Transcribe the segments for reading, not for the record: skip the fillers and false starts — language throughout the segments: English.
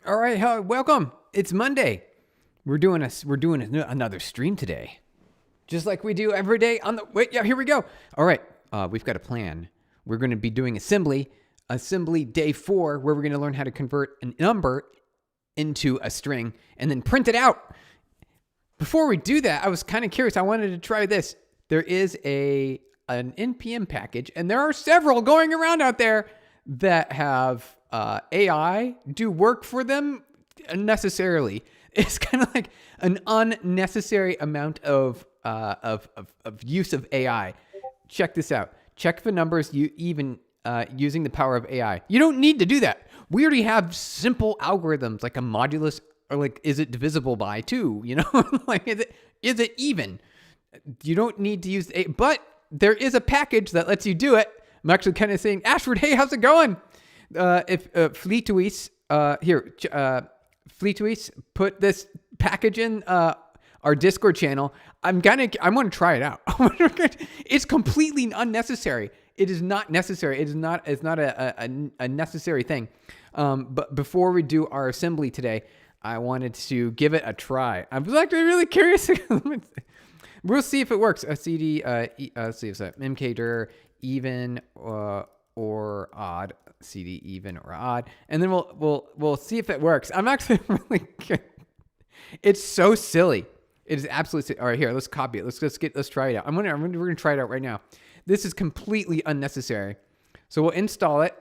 All right, welcome. It's Monday. We're doing another stream today, just like we do every day. Here we go. All right, we've got a plan. We're going to be doing assembly day 4, where we're going to learn how to convert a number into a string and then print it out. Before we do that, I was kind of curious. I wanted to try this. There is an NPM package, and there are several going around out there that have AI do work for them unnecessarily. It's kind of like an unnecessary amount of use of AI. Check this out. Check the numbers using the power of AI. You don't need to do that. We already have simple algorithms like a modulus, or like, is it divisible by 2? You know, like, is it even? You don't need to use but there is a package that lets you do it. I'm actually kind of saying, Ashford, hey, how's it going? If Fleetwees, Fleetwees, put this package in our Discord channel. I want to try it out. It's completely unnecessary. It is not necessary. It's not a necessary thing. But before we do our assembly today, I wanted to give it a try. I was actually really curious. We'll see if it works. CD, let's see if it's mkdir even or odd. CD even or odd, and then we'll see if it works. I'm actually really good. It's so silly. It is absolutely silly. All right, here, let's copy it. Let's try it out. We're gonna try it out right now. This is completely unnecessary. So we'll install it.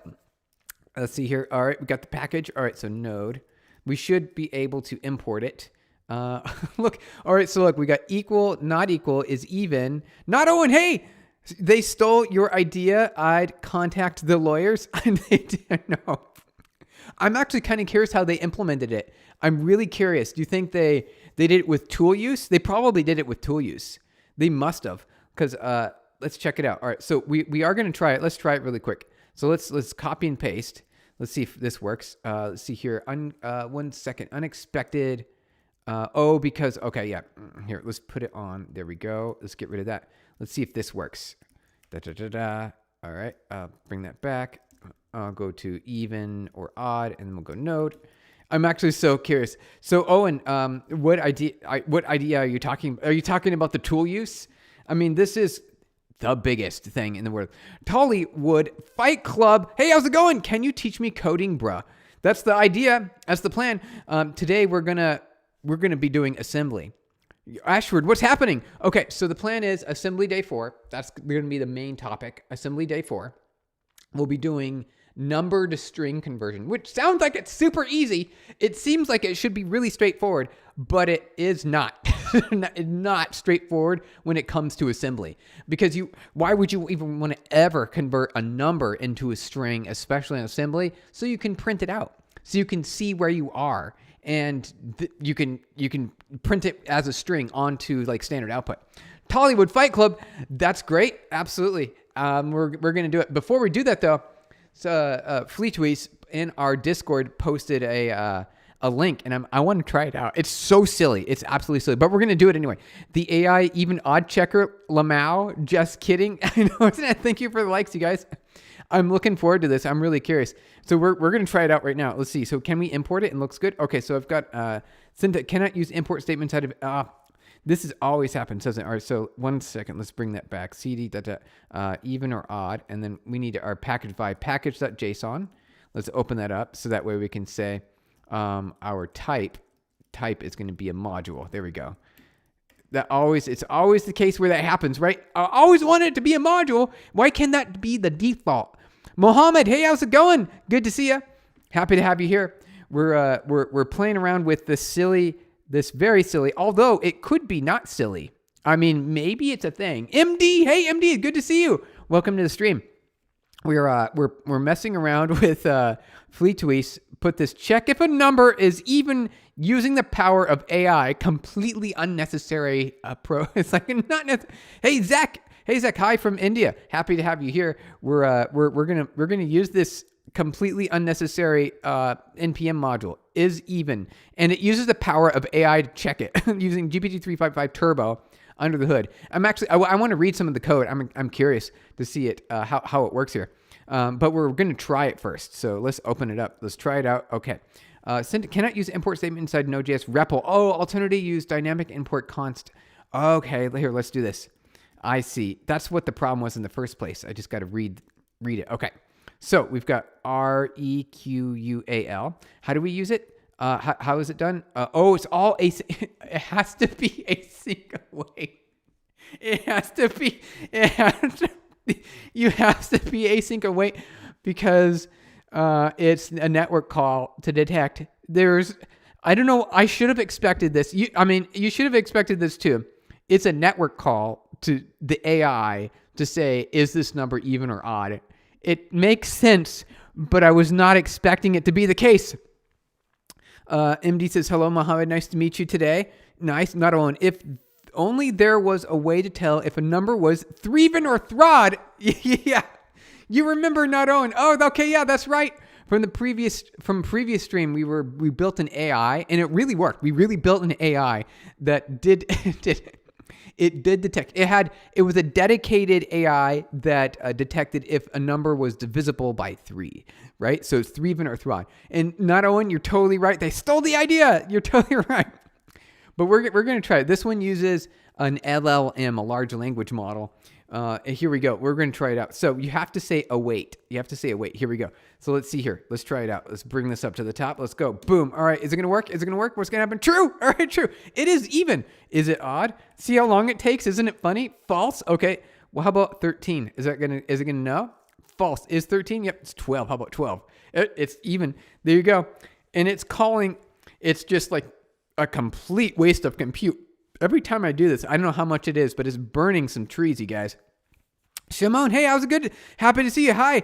Let's see here. All right, we got the package. All right, so node. We should be able to import it. Look. All right, so look, we got equal, not equal is even, not Owen. Hey, they stole your idea. I'd contact the lawyers. And they didn't know. I'm actually kind of curious how they implemented it. I'm really curious. Do you think they did it with tool use? They probably did it with tool use. They must have, because let's check it out. All right, so we are going to try it. Let's try it really quick. So let's copy and paste. Let's see if this works. Let's see here. 1 second. Unexpected. Okay, yeah. Here, let's put it on. There we go. Let's get rid of that. Let's see if this works. All right, bring that back. I'll go to even or odd, and then we'll go node. I'm actually so curious. So Owen, what idea are you talking? Are you talking about the tool use? I mean, this is the biggest thing in the world. Tollywood Fight Club. Hey, how's it going? Can you teach me coding, bruh? That's the idea. That's the plan. Today we're gonna be doing assembly. Ashford, what's happening? Okay, so the plan is assembly day 4. That's going to be the main topic. Assembly day 4. We'll be doing number to string conversion, which sounds like it's super easy. It seems like it should be really straightforward, but it is not. Not straightforward when it comes to assembly. Because why would you even want to ever convert a number into a string, especially in assembly, so you can print it out, so you can see where you are. And you can print it as a string onto like standard output. Tollywood Fight Club, that's great, absolutely. We're gonna do it. Before we do that though, Fleetwees in our Discord posted a link, and I want to try it out. It's so silly, it's absolutely silly, but we're gonna do it anyway. The AI even odd checker Lamau, just kidding. I know, isn't it? Thank you for the likes, you guys. I'm looking forward to this. I'm really curious. So we're going to try it out right now. Let's see. So can we import it? It looks good. Okay, so I've got syntax cannot use import statements out of this has always happened, doesn't it? All right, so 1 second. Let's bring that back. CD even or odd, and then we need our package by package.json. Let's open that up so that way we can say our type is going to be a module. There we go. It's always the case where that happens, right? I always want it to be a module. Why can't that be the default? Mohammed, hey, how's it going? Good to see you. Happy to have you here. We're playing around with this very silly, although it could be not silly. I mean, maybe it's a thing. MD, hey MD, good to see you. Welcome to the stream. We're messing around with Fleetwees. Put this check if a number is even using the power of AI. Completely unnecessary. It's like not necessary. Hey Zach, hi from India. Happy to have you here. We're gonna use this completely unnecessary npm module is even, and it uses the power of AI to check it using GPT-355 Turbo under the hood. I want to read some of the code. I'm curious to see it how it works here. But we're going to try it first. So let's open it up. Let's try it out. Okay. Cannot use import statement inside Node.js REPL. Oh, alternatively use dynamic import const. Okay, here, let's do this. I see. That's what the problem was in the first place. I just got to read it. Okay. So we've got REQUAL. How do we use it? How is it done? It's all async. It has to be async await. You have to be async await because it's a network call to detect. I don't know. I should have expected this. You should have expected this too. It's a network call to the AI to say, is this number even or odd? It makes sense, but I was not expecting it to be the case. MD says, hello, Mohammed. Nice to meet you today. Nice. Not on. If only there was a way to tell if a number was Threven or Throd. Yeah. You remember not on. Oh, okay. Yeah, that's right. From previous stream, we built an AI and it really worked. We really built an AI that did detect. It was a dedicated AI that detected if a number was divisible by 3, right? So it's Threven or Throd. And not Owen, you're totally right. They stole the idea. You're totally right. But we're going to try it. This one uses an LLM, a large language model. Here we go. We're going to try it out. So you have to say await. You have to say await. Here we go. So let's see here. Let's try it out. Let's bring this up to the top. Let's go. Boom. All right. Is it going to work? Is it going to work? What's going to happen? True. All right. True. It is even. Is it odd? See how long it takes? Isn't it funny? False. Okay. Well, how about 13? Is it going to know? False. Is 13? Yep. It's 12. How about 12? It's even. There you go. And it's calling. It's just like a complete waste of compute. Every time I do this, I don't know how much it is, but it's burning some trees, you guys. Shimon, hey, how's it good? Happy to see you. Hi.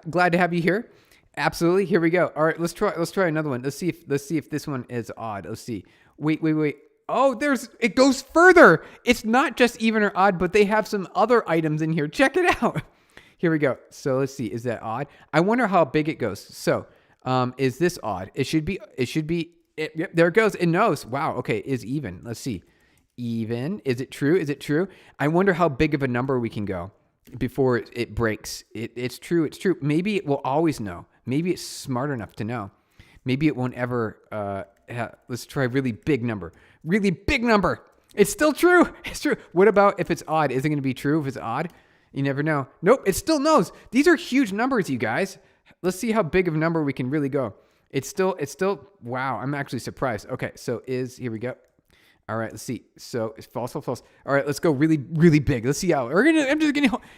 Glad to have you here. Absolutely. Here we go. All right, let's try another one. Let's see if this one is odd. Let's see. Wait. Oh, it goes further. It's not just even or odd, but they have some other items in here. Check it out. Here we go. So let's see. Is that odd? I wonder how big it goes. So, is this odd? It should be. Yep, there it goes. It knows. Wow. Okay. Is even. Let's see. Even. Is it true? Is it true? I wonder how big of a number we can go before it breaks. It's true. It's true. Maybe it will always know. Maybe it's smart enough to know. Maybe it won't ever. Let's try really big number. Really big number. It's still true. It's true. What about if it's odd? Is it going to be true if it's odd? You never know. Nope. It still knows. These are huge numbers, you guys. Let's see how big of a number we can really go. It's still, wow, I'm actually surprised. Okay, so here we go. All right, let's see. So it's false. All right, let's go really, really big. Let's see how,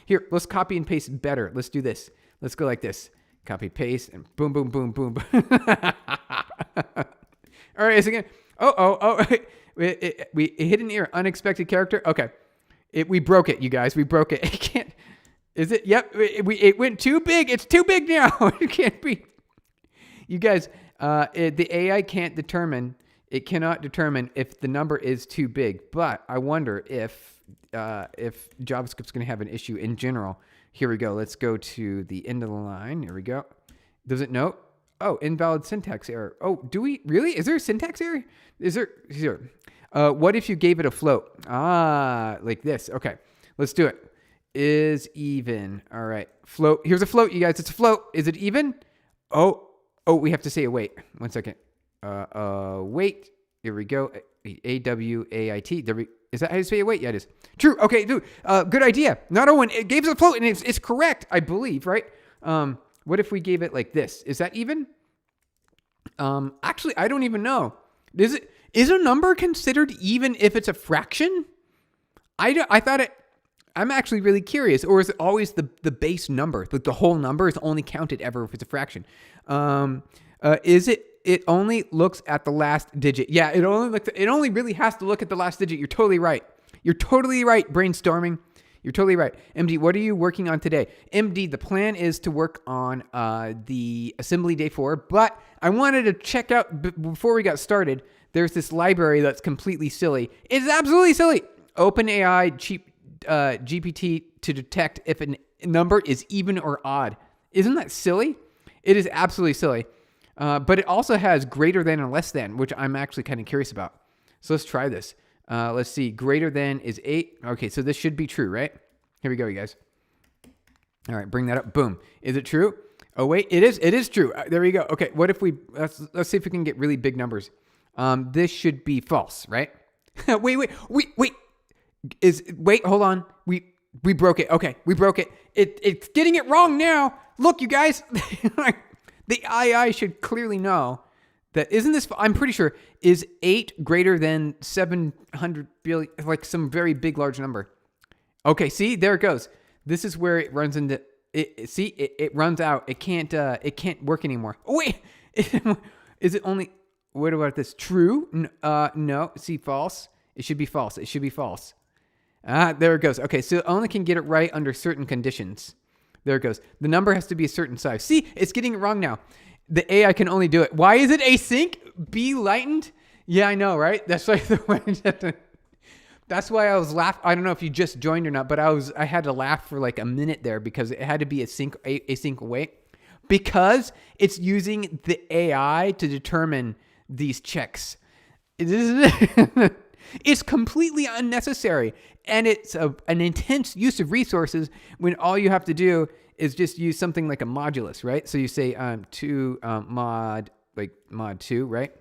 here, let's copy and paste better. Let's do this. Let's go like this. Copy, paste, and boom, boom, boom, boom. All right, it's again. We hit an ear, unexpected character. Okay, we broke it, you guys. We broke it. It can't, is it? Yep, it went too big. It's too big now. It can't be. You guys, the AI cannot determine if the number is too big, but I wonder if JavaScript's going to have an issue in general. Here we go. Let's go to the end of the line. Here we go. Does it know? Oh, invalid syntax error. Oh, do we really? Is there a syntax error? Is there? Here. What if you gave it a float? Like this. Okay, let's do it. Is even. All right. Float. Here's a float, you guys. It's a float. Is it even? Oh, we have to say await. 1 second. Wait. Here we go. AWAIT. Is that how you say await? Yeah, it is. True. Okay, dude. Good idea. Not Owen. It gave us a float, and it's correct, I believe, right? What if we gave it like this? Is that even? Actually, I don't even know. Is a number considered even if it's a fraction? I thought it. I'm actually really curious. Or is it always the base number? Like the whole number is only counted ever if it's a fraction? Is it only looks at the last digit? Yeah, it only really has to look at the last digit. You're totally right. You're totally right, brainstorming. You're totally right. MD, what are you working on today? MD, the plan is to work on the assembly day 4, but I wanted to check out, before we got started, there's this library that's completely silly. It's absolutely silly. OpenAI GPT to detect if a number is even or odd. Isn't that silly? It is absolutely silly. But it also has greater than and less than, which I'm actually kind of curious about. So let's try this. Let's see. Greater than is 8. Okay, so this should be true, right? Here we go, you guys. All right, bring that up. Boom. Is it true? Oh wait, it is. It is true. There we go. Okay, what if we let's see if we can get really big numbers. This should be false, right? wait. Hold on. We broke it. Okay, we broke it. It's getting it wrong now. Look, you guys. The AI should clearly know that isn't this. I'm pretty sure is 8 greater than 700 billion, like some very big large number. Okay, see, there it goes. This is where it runs into it. See, it runs out. It can't work anymore. Oh, wait, is it only? What about this? True? No. See, false. It should be false. It should be false. There it goes. Okay, so it only can get it right under certain conditions. There it goes. The number has to be a certain size. See, it's getting it wrong now. The AI can only do it. Why is it async? Be lightened? Yeah, I know, right? That's why that's why I was laughing. I don't know if you just joined or not, but I had to laugh for like a minute there because it had to be async await because it's using the AI to determine these checks. It's completely unnecessary, and it's an intense use of resources when all you have to do is just use something like a modulus, right? So you say mod 2, right?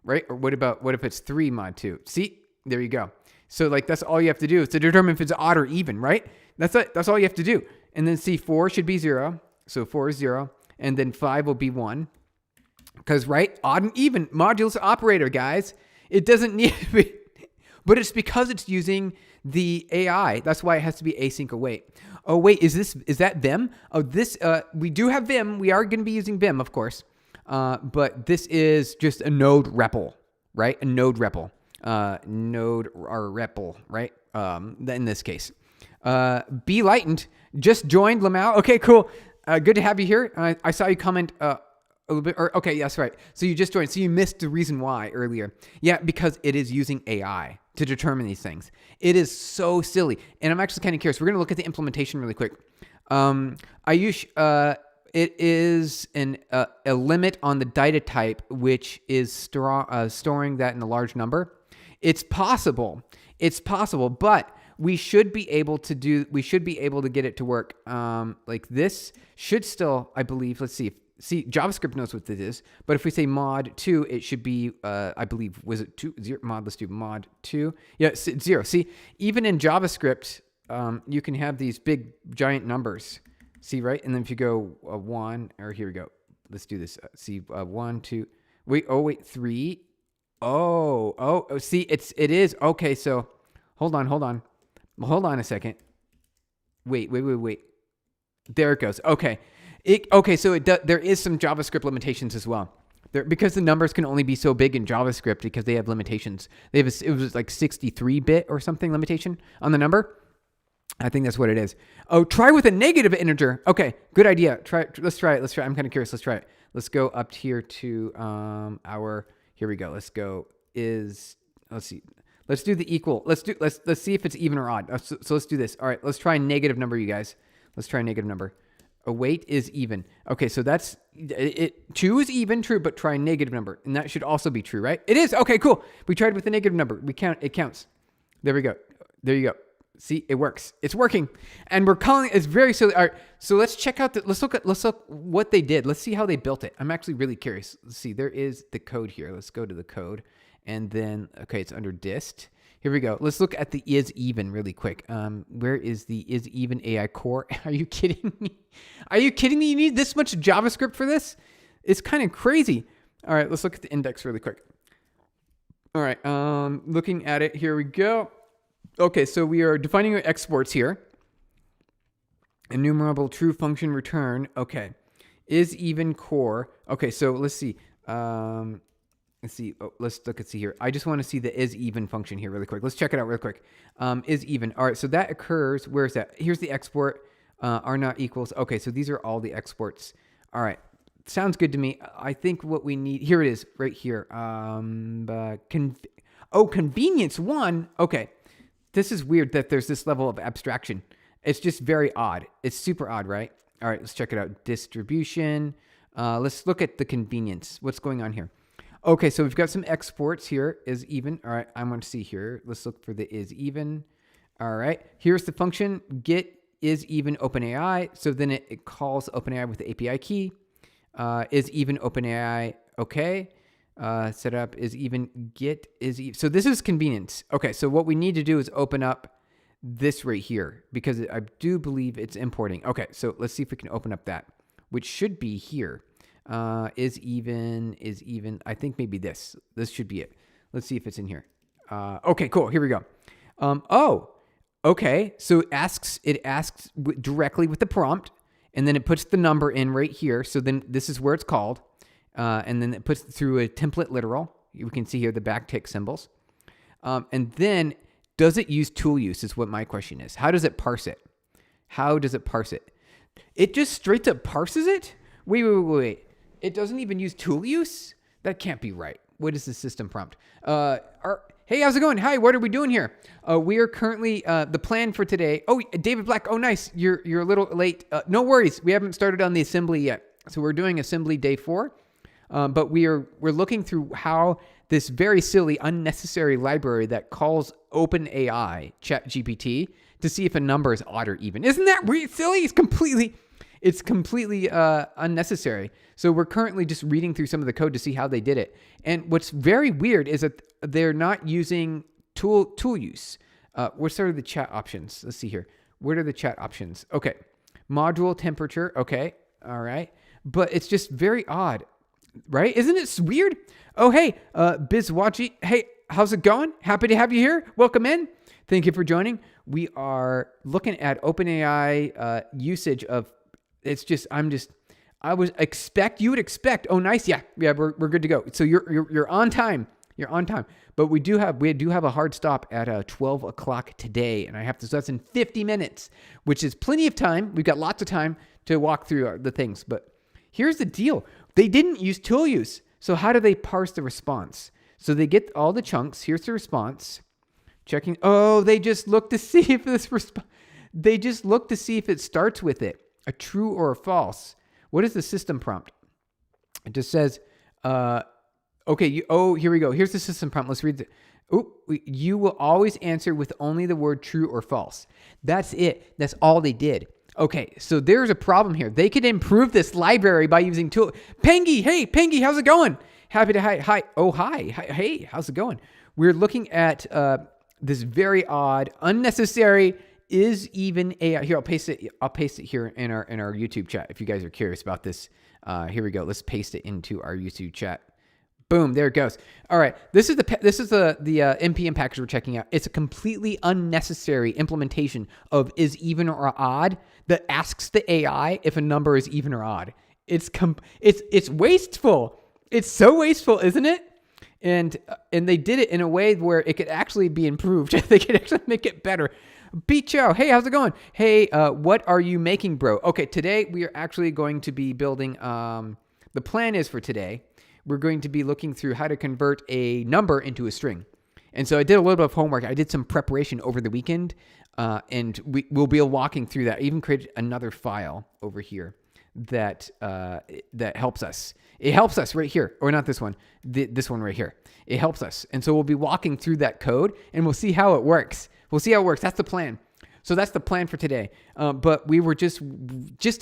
Or what if it's 3 mod 2? See, there you go. So like that's all you have to do is to determine if it's odd or even, right? That's it. That's all you have to do. And then see 4 should be 0. So 4 is 0, and then 5 will be 1. Because right, odd and even modulus operator, guys. It doesn't need to be. But it's because it's using the AI. That's why it has to be async await. Oh, wait, is that Vim? Oh, we do have Vim. We are going to be using Vim, of course. But this is just a node REPL, right? A node REPL. Node or REPL, right? In this case. Be lightened. Just joined, Lamau. Okay, cool. Good to have you here. I saw you comment a little bit. Okay, yes, right. So you just joined. So you missed the reason why earlier. Yeah, because it is using AI to determine these things. It is so silly. And I'm actually kind of curious. We're going to look at the implementation really quick. Ayush, it is a limit on the data type, which is storing that in a large number. It's possible, but we should be able to get it to work. Like this should still, I believe, let's see. See, JavaScript knows what this is, but if we say mod 2, it should be, I believe, was it 2? 0, mod, let's do mod 2. Yeah, 0. See, even in JavaScript, you can have these big, giant numbers. See, right? And then if you go 1, or here we go. Let's do this. See, 1, 2. Wait, 3. Oh, see, it is. Okay, so hold on a second. Wait. There it goes. Okay. So there is some JavaScript limitations as well. Because the numbers can only be so big in JavaScript because they have limitations. It was like 63-bit or something limitation on the number. I think that's what it is. Oh, try with a negative integer. Okay, good idea. Let's try it. I'm kind of curious. Let's try it. Let's go up here to here we go. Let's see. Let's do the equal. Let's see if it's even or odd. So let's do this. All right, let's try a negative number, you guys. Let's try a negative number. Await is even. Okay, so that's it. 2 is even, true, but try a negative number, and that should also be true, right? It is. Okay, cool. We tried with a negative number. It counts. There we go. There you go. See, it works. It's working, and we're calling it's very silly. All right, so let's check out let's look what they did. Let's see how they built it. I'm actually really curious. Let's see. There is the code here. Let's go to the code, and then it's under dist. Here we go. Let's look at the is even really quick. Where is the is even AI core? Are you kidding me? You need this much JavaScript for this? It's kind of crazy. All right, let's look at the index really quick. All right, looking at it, here we go. Okay, so we are defining our exports here. Enumerable true function return. Okay, is even core. Okay, so let's see. Let's see. Let's look and see here. I just want to see the is even function here really quick. Let's check it out real quick. Is even. All right. So that occurs. Where is that? Here's the export. Are not equals. Okay. So these are all the exports. All right. Sounds good to me. I think what we need here it is right here. Convenience 1. Okay. This is weird that there's this level of abstraction. It's just very odd. It's super odd, right? All right. Let's check it out. Distribution. Let's look at the convenience. What's going on here? Okay, so we've got some exports here, is even. All right, I want to see here. Let's look for the is even. All right, here's the function, get is even OpenAI. So then it calls OpenAI with the API key. Is even OpenAI okay? Setup is even get is even. So this is convenience. Okay, so what we need to do is open up this right here because I do believe it's importing. Okay, so let's see if we can open up that, which should be here. Is even. I think maybe this. This should be it. Let's see if it's in here. Okay, cool. Here we go. Okay. So it asks directly with the prompt, and then it puts the number in right here. So then this is where it's called, and then it puts it through a template literal. You can see here the backtick symbols, and then does it use tool use? Is what my question is. How does it parse it? It just straight up parses it. Wait. It doesn't even use tool use? That can't be right. What is the system prompt? Hey, how's it going? Hi, what are we doing here? We are currently, the plan for today. Oh, David Black. Oh, nice. You're a little late. No worries. We haven't started on the assembly yet. So we're doing assembly day 4. But we're looking through how this very silly, unnecessary library that calls OpenAI ChatGPT to see if a number is odd or even. Isn't that silly? It's completely unnecessary. So we're currently just reading through some of the code to see how they did it. And what's very weird is that they're not using tool use. What are the chat options? Let's see here. What are the chat options? Okay. Module temperature. Okay. All right. But it's just very odd, right? Isn't it weird? Oh, hey, Bizwachi. Hey, how's it going? Happy to have you here. Welcome in. Thank you for joining. We are looking at OpenAI usage of. You would expect. Oh, nice. Yeah, we're good to go. So you're on time. You're on time. But we do have a hard stop at 12 o'clock today, and so that's in 50 minutes, which is plenty of time. We've got lots of time to walk through the things. But here's the deal: they didn't use tool use. So how do they parse the response? So they get all the chunks. Here's the response. Checking. Oh, they just look to see if it starts with it. A true or a false. What is the system prompt? It just says, okay, here we go. Here's the system prompt. Let's read you will always answer with only the word true or false. That's it. That's all they did. Okay, so there's a problem here. They could improve this library by using tool. Pengy, hey, Pengy, how's it going? Happy to hi. Oh, hi. Hey, how's it going? We're looking at this very odd, unnecessary is even AI. Here, I'll paste it here in our YouTube chat if you guys are curious about this. Here we go. Let's paste it into our YouTube chat. Boom, there it goes. All right, this is the npm package we're checking out. It's a completely unnecessary implementation of is even or odd that asks the AI if a number is even or odd. It's wasteful. It's so wasteful, isn't it? And they did it in a way where it could actually be improved. They could actually make it better. Chow, hey, how's it going? Hey, what are you making, bro? Okay, today we are actually going to be building, the plan is for today, we're going to be looking through how to convert a number into a string. And so I did a little bit of homework. I did some preparation over the weekend, and we'll be walking through that. I even created another file over here that helps us. It helps us right here, or not this one, this one right here. It helps us. And so we'll be walking through that code, and we'll see how it works. That's the plan. So that's the plan for today. But we were just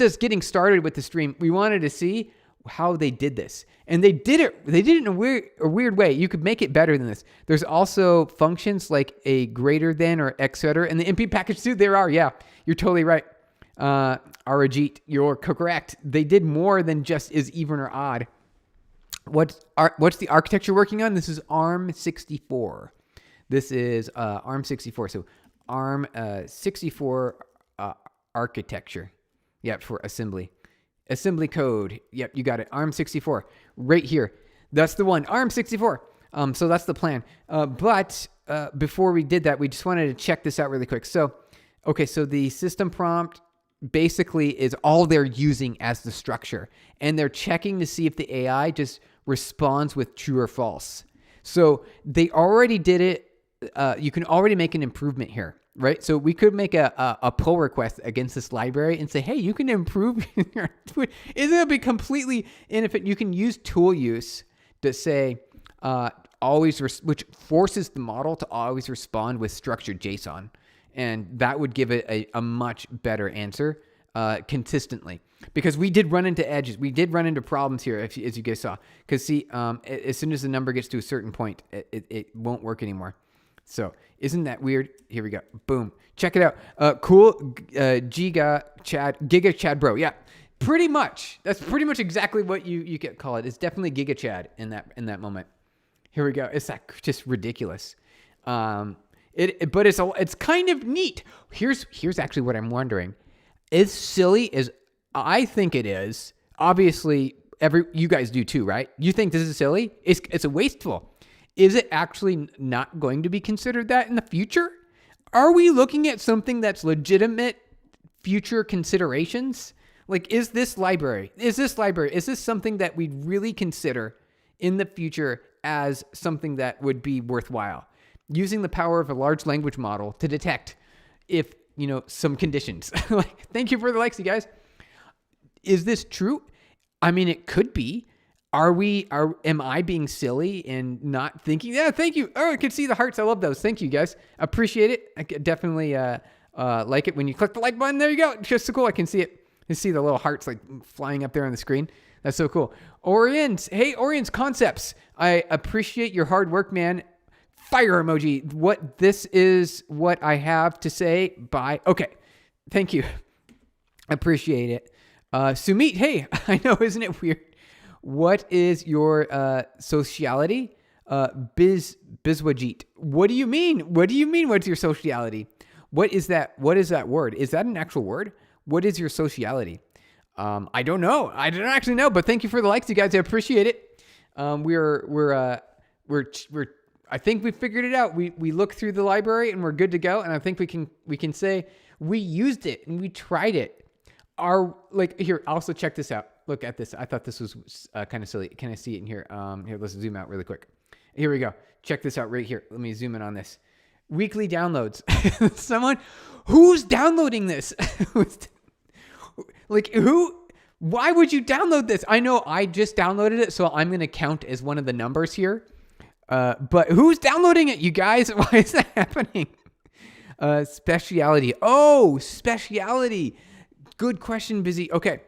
as getting started with the stream, we wanted to see how they did this. And they did it in a weird way. You could make it better than this. There's also functions like a greater than or etc. And the NP package too, there are. Yeah, you're totally right. Arajit, you're correct. They did more than just is even or odd. What's the architecture working on? This is ARM64. This is ARM64. So ARM 64 architecture. Yep, for assembly. Assembly code. Yep, you got it. ARM64 right here. That's the one. ARM64. So that's the plan. But before we did that, we just wanted to check this out really quick. So, okay, so the system prompt basically is all they're using as the structure. And they're checking to see if the AI just responds with true or false. So they already did it. You can already make an improvement here, right? So we could make a pull request against this library and say, hey, you can improve your tweet. Isn't it be completely inefficient? You can use tool use to say which forces the model to always respond with structured JSON. And that would give it a much better answer consistently. Because we did run into edges. We did run into problems here, as you guys saw. Because see, as soon as the number gets to a certain point, it won't work anymore. So isn't that weird? Here we go. Boom. Check it out. Cool. Giga Chad Bro. Yeah, pretty much. That's pretty much exactly what you could call it. It's definitely Giga Chad in that moment. Here we go. It's just ridiculous. But it's kind of neat. Here's actually what I'm wondering. As silly as I think it is, obviously you guys do too, right? You think this is silly? It's a wasteful. Is it actually not going to be considered that in the future? Are we looking at something that's legitimate future considerations? Like, is this something that we'd really consider in the future as something that would be worthwhile? Using the power of a large language model to detect if, some conditions. Like, thank you for the likes, you guys. Is this true? I mean, it could be. Am I being silly and not thinking? Yeah, thank you. Oh, I can see the hearts. I love those. Thank you, guys. Appreciate it. I definitely like it when you click the like button. There you go. It's just so cool. I can see it. You see the little hearts like flying up there on the screen. That's so cool. Oriens. Hey, Oriens Concepts. I appreciate your hard work, man. Fire emoji. This is what I have to say. Bye. Okay. Thank you. Appreciate it. Sumit. Hey, I know, isn't it weird? What is your sociality? Biswajit. What do you mean? What's your sociality? What is that? What is that word? Is that an actual word? What is your sociality? I don't know. I don't actually know, but thank you for the likes, you guys. I appreciate it. I think we figured it out. We looked through the library and we're good to go. And I think we can say we used it and we tried it. Here, also check this out. Look at this. I thought this was kind of silly. Can I see it in here? Here, let's zoom out really quick. Here we go. Check this out right here. Let me zoom in on this. Weekly downloads. Someone who's downloading this? Why would you download this? I know I just downloaded it, so I'm going to count as one of the numbers here. But who's downloading it, you guys? Why is that happening? Speciality. Oh, speciality. Good question, Busy. Okay.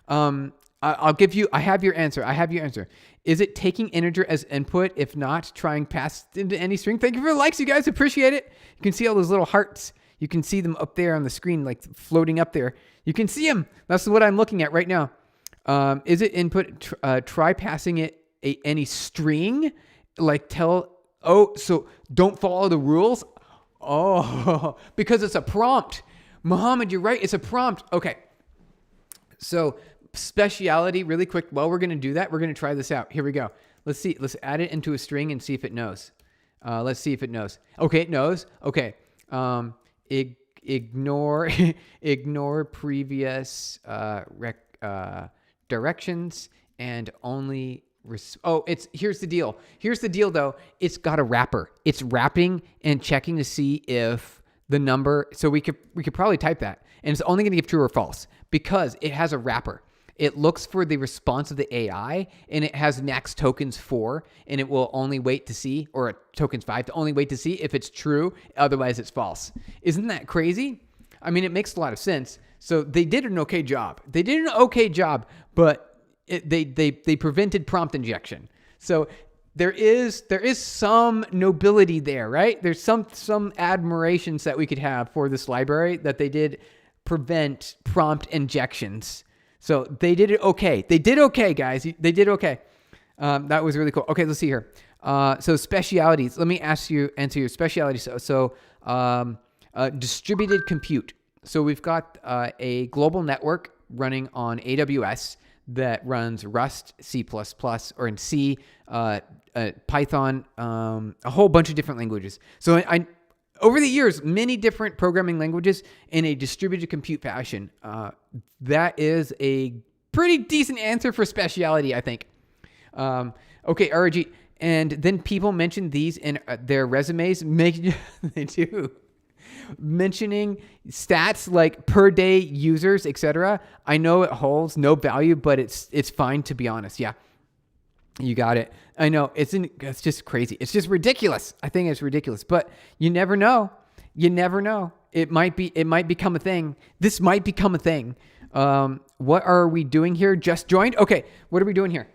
I have your answer. Is it taking integer as input? If not, trying pass into any string. Thank you for the likes, you guys. Appreciate it. You can see all those little hearts. You can see them up there on the screen, like floating up there. You can see them. That's what I'm looking at right now. Is it input? Try passing it any string. So don't follow the rules. Oh, because it's a prompt. Muhammad, you're right. It's a prompt. Okay. So speciality, really quick. While we're going to do that, we're going to try this out. Here we go. Let's see. Let's add it into a string and see if it knows. Let's see if it knows. Okay, it knows. Okay. Ignore previous directions and only. Here's the deal. Here's the deal, though. It's got a wrapper. It's wrapping and checking to see if the number. So we could probably type that, and it's only going to give true or false because it has a wrapper. It looks for the response of the AI, and it has max tokens 4, and it will only wait to see, or tokens 5 to only wait to see if it's true. Otherwise, it's false. Isn't that crazy? I mean, it makes a lot of sense. So they did an okay job. But they prevented prompt injection. So there is some nobility there, right? There's some admirations that we could have for this library that they did prevent prompt injections. So they did it okay. They did okay, guys. They did okay. That was really cool. Okay, let's see here. So specialities. Let me answer your specialities. So distributed compute. So we've got a global network running on AWS that runs Rust, C++, or in C, Python, a whole bunch of different languages. So over the years, many different programming languages in a distributed compute fashion. That is a pretty decent answer for speciality, I think. Okay, RG. And then people mention these in their resumes. They do. Mentioning stats like per day users, etc. I know it holds no value, but it's fine, to be honest. Yeah, you got it. I know it's just crazy. It's just ridiculous. I think it's ridiculous, but you never know. It might become a thing. This might become a thing. What are we doing here? Just joined? Okay, what are we doing here?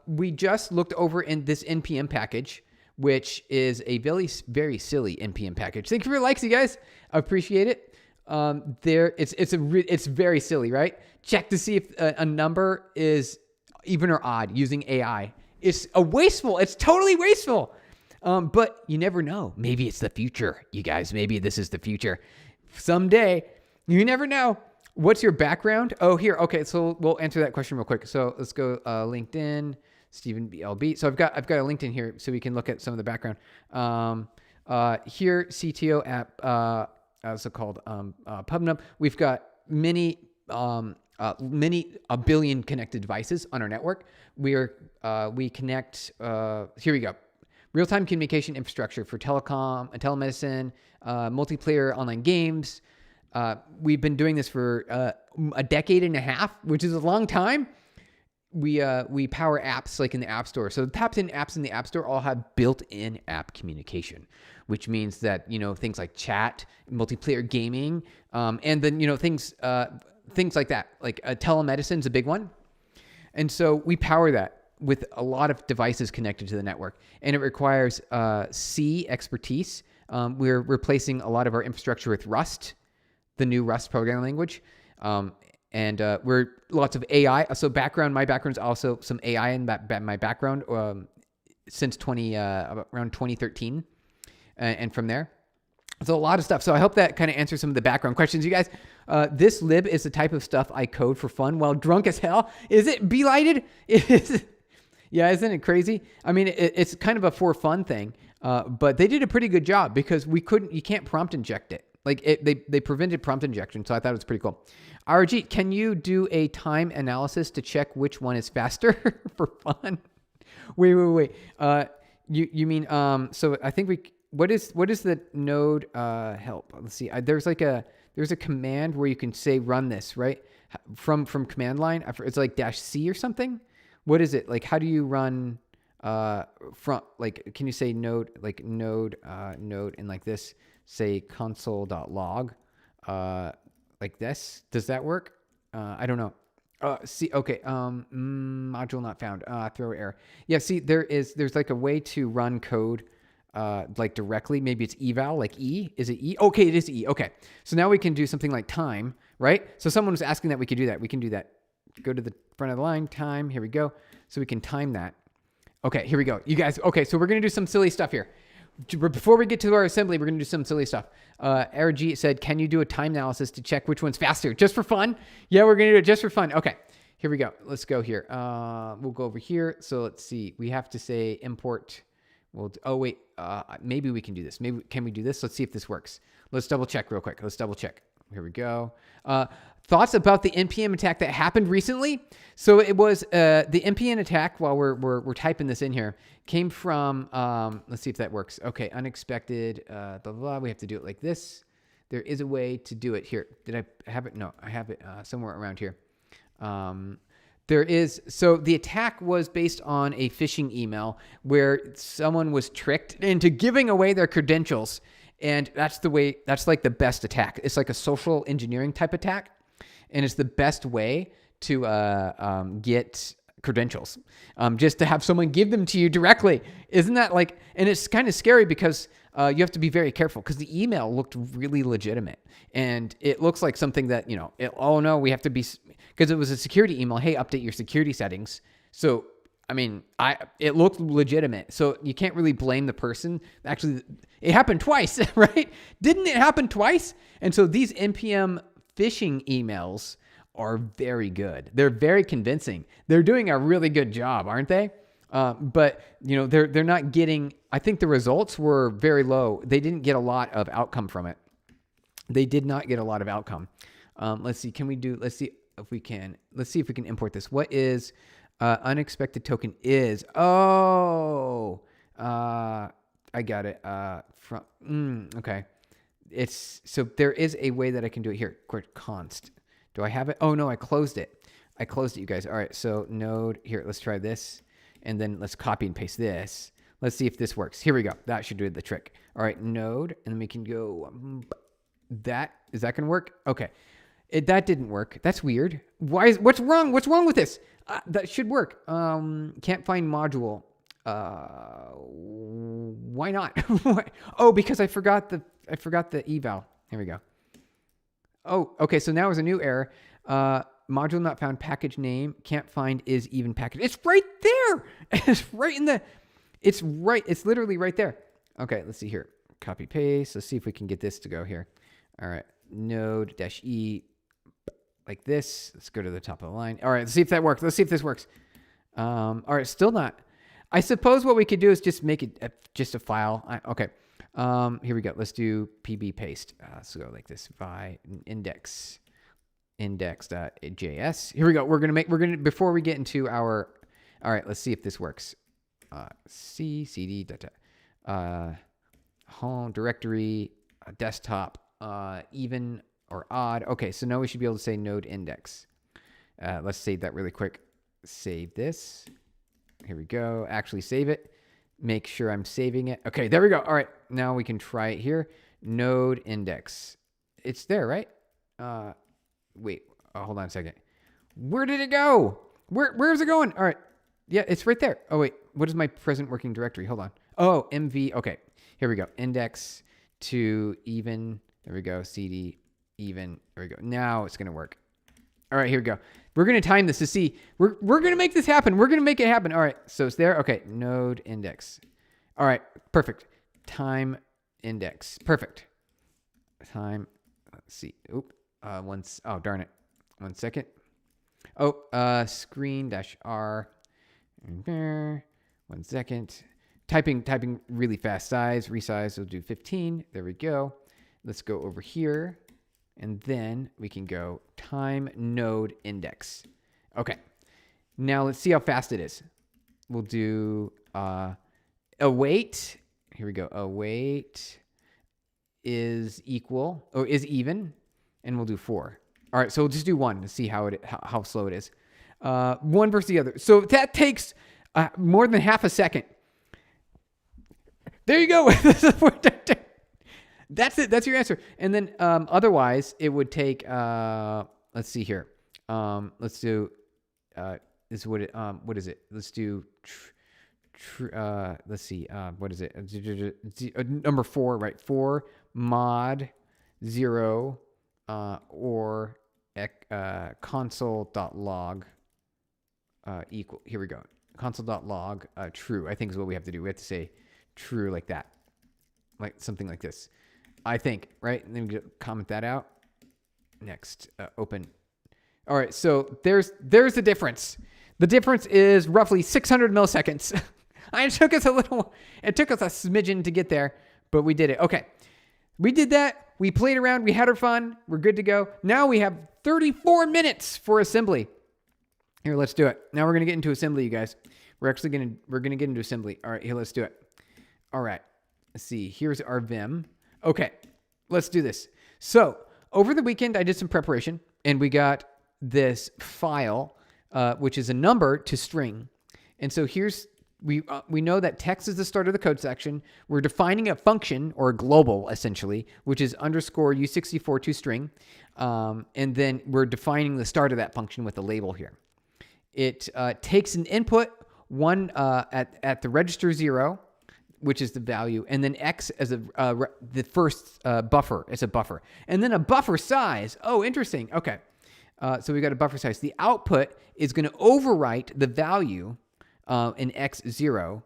We just looked over in this NPM package, which is a very, very silly NPM package. Thank you for your likes, you guys. I appreciate it. It's very silly, right? Check to see if a number is even or odd using AI. It's wasteful. It's totally wasteful. But you never know. Maybe it's the future, you guys. Maybe this is the future. Someday, you never know. What's your background? Oh, here. Okay, so we'll answer that question real quick. So let's go LinkedIn, Stephen BLB. So I've got a LinkedIn here, so we can look at some of the background. Here, CTO app, so-called PubNub. We've got many a billion connected devices on our network. We connect. Here we go. Real-time communication infrastructure for telecom, telemedicine, multiplayer online games. We've been doing this for a decade and a half, which is a long time. We power apps like in the App Store. So the apps in the App Store all have built-in app communication, which means that, things like chat, multiplayer gaming, and then, things like that, like telemedicine is a big one. And so we power that with a lot of devices connected to the network, and it requires C expertise. We're replacing a lot of our infrastructure with Rust, the new Rust programming language, and we're lots of AI. So my background is also some AI in my background since around 2013, and from there. So a lot of stuff. So I hope that kind of answers some of the background questions, you guys. This lib is the type of stuff I code for fun while drunk as hell. Is it belighted? Yeah, isn't it crazy? I mean, it's kind of a for fun thing, but they did a pretty good job because you can't prompt inject it. Like they prevented prompt injection, so I thought it was pretty cool. RG, can you do a time analysis to check which one is faster for fun? Wait. You mean so I think what is the node help? Let's see. There's a command where you can say run this, right? From command line. It's like -C or something. What is it? Like, how do you run can you say node and like this, say console.log like this? Does that work? I don't know. Module not found. Throw error. Yeah, see, there's like a way to run code like directly. Maybe it's eval, like E. Is it E? Okay, it is E. Okay. So now we can do something like time, right? So someone was asking that we could do that. We can do that. Go to the front of the line, time. Here we go. So we can time that. Okay, here we go. You guys, okay, so we're going to do some silly stuff here. Before we get to our assembly, we're going to do some silly stuff. RG said, can you do a time analysis to check which one's faster? Just for fun? Yeah, we're going to do it just for fun. Okay, here we go. Let's go here. We'll go over here. So let's see. We have to say import. Maybe we can do this. Can we do this? Let's see if this works. Let's double check real quick. Let's double check. Here we go. Thoughts about the NPM attack that happened recently? So it was the NPM attack. While we're typing this in here, came from. Let's see if that works. Okay, unexpected. Blah blah blah. We have to do it like this. There is a way to do it here. Did I have it? No, I have it somewhere around here. There is. So the attack was based on a phishing email where someone was tricked into giving away their credentials. And that's like the best attack. It's like a social engineering type attack. And it's the best way to get credentials. Just to have someone give them to you directly. Isn't that like, and it's kind of scary because you have to be very careful because the email looked really legitimate. And it looks like something that, we have to be, because it was a security email. Hey, update your security settings. So, I mean, it looked legitimate. So you can't really blame the person. Actually, it happened twice, right? Didn't it happen twice? And so these NPM phishing emails are very good. They're very convincing. They're doing a really good job, aren't they? But they're not getting. I think the results were very low. They didn't get a lot of outcome from it. They did not get a lot of outcome. Let's see. Let's see if we can import this. What is unexpected token is? Oh, I got it. Okay. So there is a way that I can do it here. Const. Do I have it? Oh no, I closed it. You guys. All right. So node here. Let's try this, and then let's copy and paste this. Let's see if this works. Here we go. That should do the trick. All right, node, and then we can go That is that gonna work? Okay, that didn't work. That's weird. What's wrong? What's wrong with this? That should work. Can't find module. Why not? Oh, because I forgot the eval. Here we go. Oh, okay. So now there's a new error. Module not found. Package name can't find is even package. It's right there. It's right in the. It's right. It's literally right there. Okay. Let's see here. Copy paste. Let's see if we can get this to go here. All right. Node -e like this. Let's go to the top of the line. All right. Let's see if that works. Let's see if this works. All right. Still not. I suppose what we could do is just make it just a file. Okay. Here we go. Let's do pb paste. So go like this. Vi index.js. Here we go. We're gonna before we get into our. All right. Let's see if this works. cd home directory desktop even or odd. Okay. So now we should be able to say node index. Let's save that really quick. Save this. Here we go. Actually save it. Make sure I'm saving it. Okay, there we go. All right, now we can try it here. Node index. It's there, right? Wait. Hold on a second. Where did it go? Where's it going? All right. Yeah, it's right there. Oh wait, what is my present working directory? Hold on. Oh, mv. Okay, here we go. Index to even. There we go. cd even. There we go. Now it's gonna work. All right, here we go. We're going to time this to see. We're going to make this happen. We're going to make it happen. All right, so it's there. Okay, node index. All right, perfect. Time index. Perfect. Time. Let's see. Oop. Oh, darn it. 1 second. Oh, screen-r. 1 second. Typing really fast. Size, resize. We'll do 15. There we go. Let's go over here. And then we can go time node index. Okay. Now let's see how fast it is. We'll do await. Here we go. Await is equal or is even, and we'll do 4. All right. So we'll just do 1 to see how slow it is. One versus the other. So that takes more than half a second. There you go. That's it. That's your answer. And then otherwise, it would take. Let's see here. Let's do. Is what it. What is it? Let's do. Let's see. What is it? Number 4, right? 4 mod 0 or console.log equal. Here we go. Console.log true. I think is what we have to do. We have to say true like that, like something like this. I think, right? And then we comment that out. Next, open. All right, so there's the difference. The difference is roughly 600 milliseconds. It took us a smidgen to get there, but we did it. Okay, we did that. We played around. We had our fun. We're good to go. Now we have 34 minutes for assembly. Here, let's do it. Now we're gonna get into assembly, you guys. We're gonna get into assembly. All right, here, let's do it. All right, let's see. Here's our Vim. Okay, let's do this. So over the weekend, I did some preparation, and we got this file, which is a number to string. And so we know that text is the start of the code section. We're defining a function or a global essentially, which is underscore U64 to string, and then we're defining the start of that function with a label here. It takes an input one at the register 0. Which is the value, and then X as the first buffer as a buffer, and then a buffer size. Oh, interesting. Okay, so we got a buffer size. The output is going to overwrite the value in X0,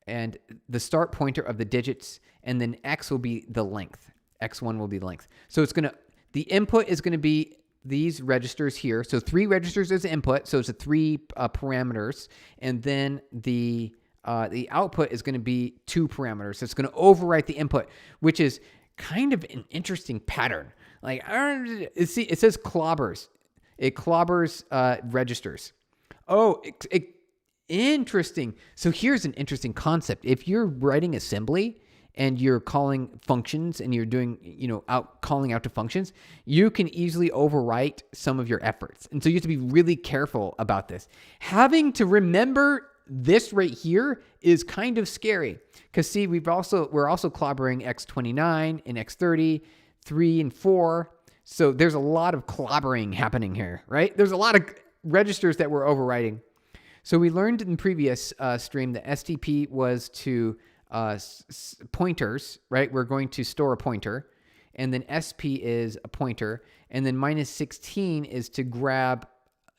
and the start pointer of the digits, and then X will be the length. X1 will be the length. So the input is going to be these registers here. So 3 registers as input. So it's 3 parameters, and then the output is going to be 2 parameters. So it's going to overwrite the input, which is kind of an interesting pattern. Like, see, it says clobbers. It clobbers registers. Oh, interesting. So here's an interesting concept. If you're writing assembly and you're calling functions and you're doing, calling out to functions, you can easily overwrite some of your efforts. And so you have to be really careful about this. Having to remember this right here is kind of scary because see, we're also clobbering X29 and X30. 3 and 4. So there's a lot of clobbering happening here, right? There's a lot of registers that we're overwriting. So we learned in the previous stream that STP was to pointers, right? We're going to store a pointer. And then SP is a pointer. And then -16 is to grab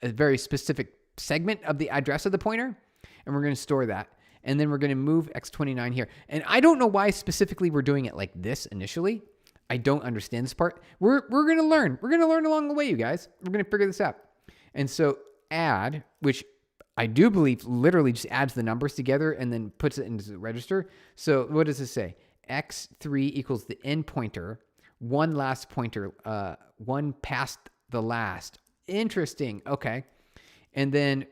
a very specific segment of the address of the pointer. And we're going to store that. And then we're going to move X29 here. And I don't know why specifically we're doing it like this initially. I don't understand this part. We're going to learn. We're going to learn along the way, you guys. We're going to figure this out. And so add, which I do believe literally just adds the numbers together and then puts it into the register. So what does this say? X3 equals the end pointer, one last pointer, one past the last. Interesting. Okay. And then,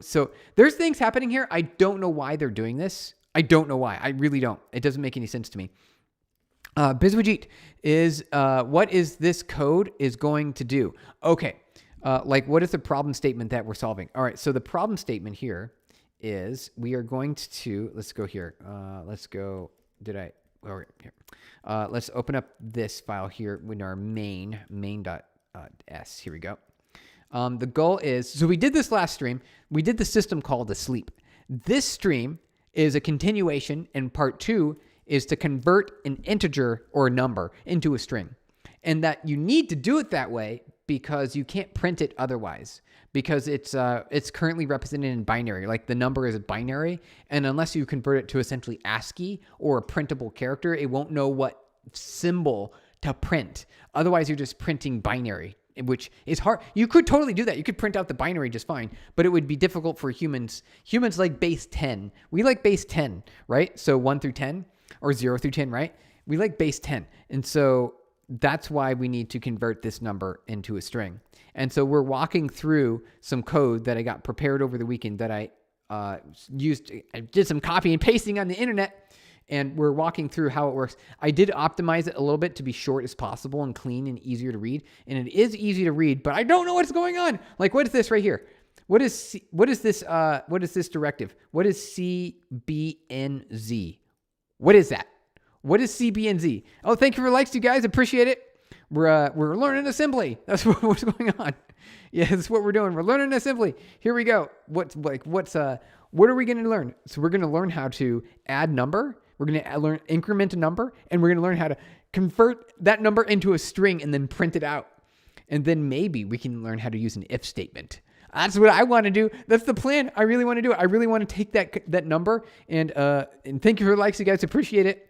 so there's things happening here. I don't know why they're doing this. I don't know why. I really don't. It doesn't make any sense to me. Biswajit is, what is this code is going to do? Okay. Like what is the problem statement that we're solving? All right. So the problem statement here is we are going to, let's go here. Let's go, here. Let's open up this file here in our main.s. Here we go. The goal is, so we did this last stream. We did the system called asleep. This stream is a continuation, and part 2 is to convert an integer or a number into a string. And that you need to do it that way because you can't print it otherwise, because it's currently represented in binary. Like the number is a binary, and unless you convert it to essentially ASCII or a printable character, it won't know what symbol to print. Otherwise, you're just printing binary, which is hard. You could totally do that. You could print out the binary just fine, but it would be difficult for humans. Humans like base 10. We like base 10, right? So 1 through 10 or 0 through 10, right? We like base 10. And so that's why we need to convert this number into a string. And so we're walking through some code that I got prepared over the weekend that I used. I did some copy and pasting on the internet, and we're walking through how it works. I did optimize it a little bit to be short as possible and clean and easier to read. And it is easy to read, but I don't know what's going on. Like, what is this right here? What is this directive? What is CBNZ? What is that? What is CBNZ? Oh, thank you for the likes, you guys. Appreciate it. We're learning assembly. That's what's going on. Yeah, that's what we're doing. We're learning assembly. Here we go. What are we going to learn? So we're going to learn how to add number. We're going to learn increment a number, and we're going to learn how to convert that number into a string and then print it out. And then maybe we can learn how to use an if statement. That's what I want to do. That's the plan. I really want to do it. I really want to take that number and thank you for the likes, you guys. Appreciate it.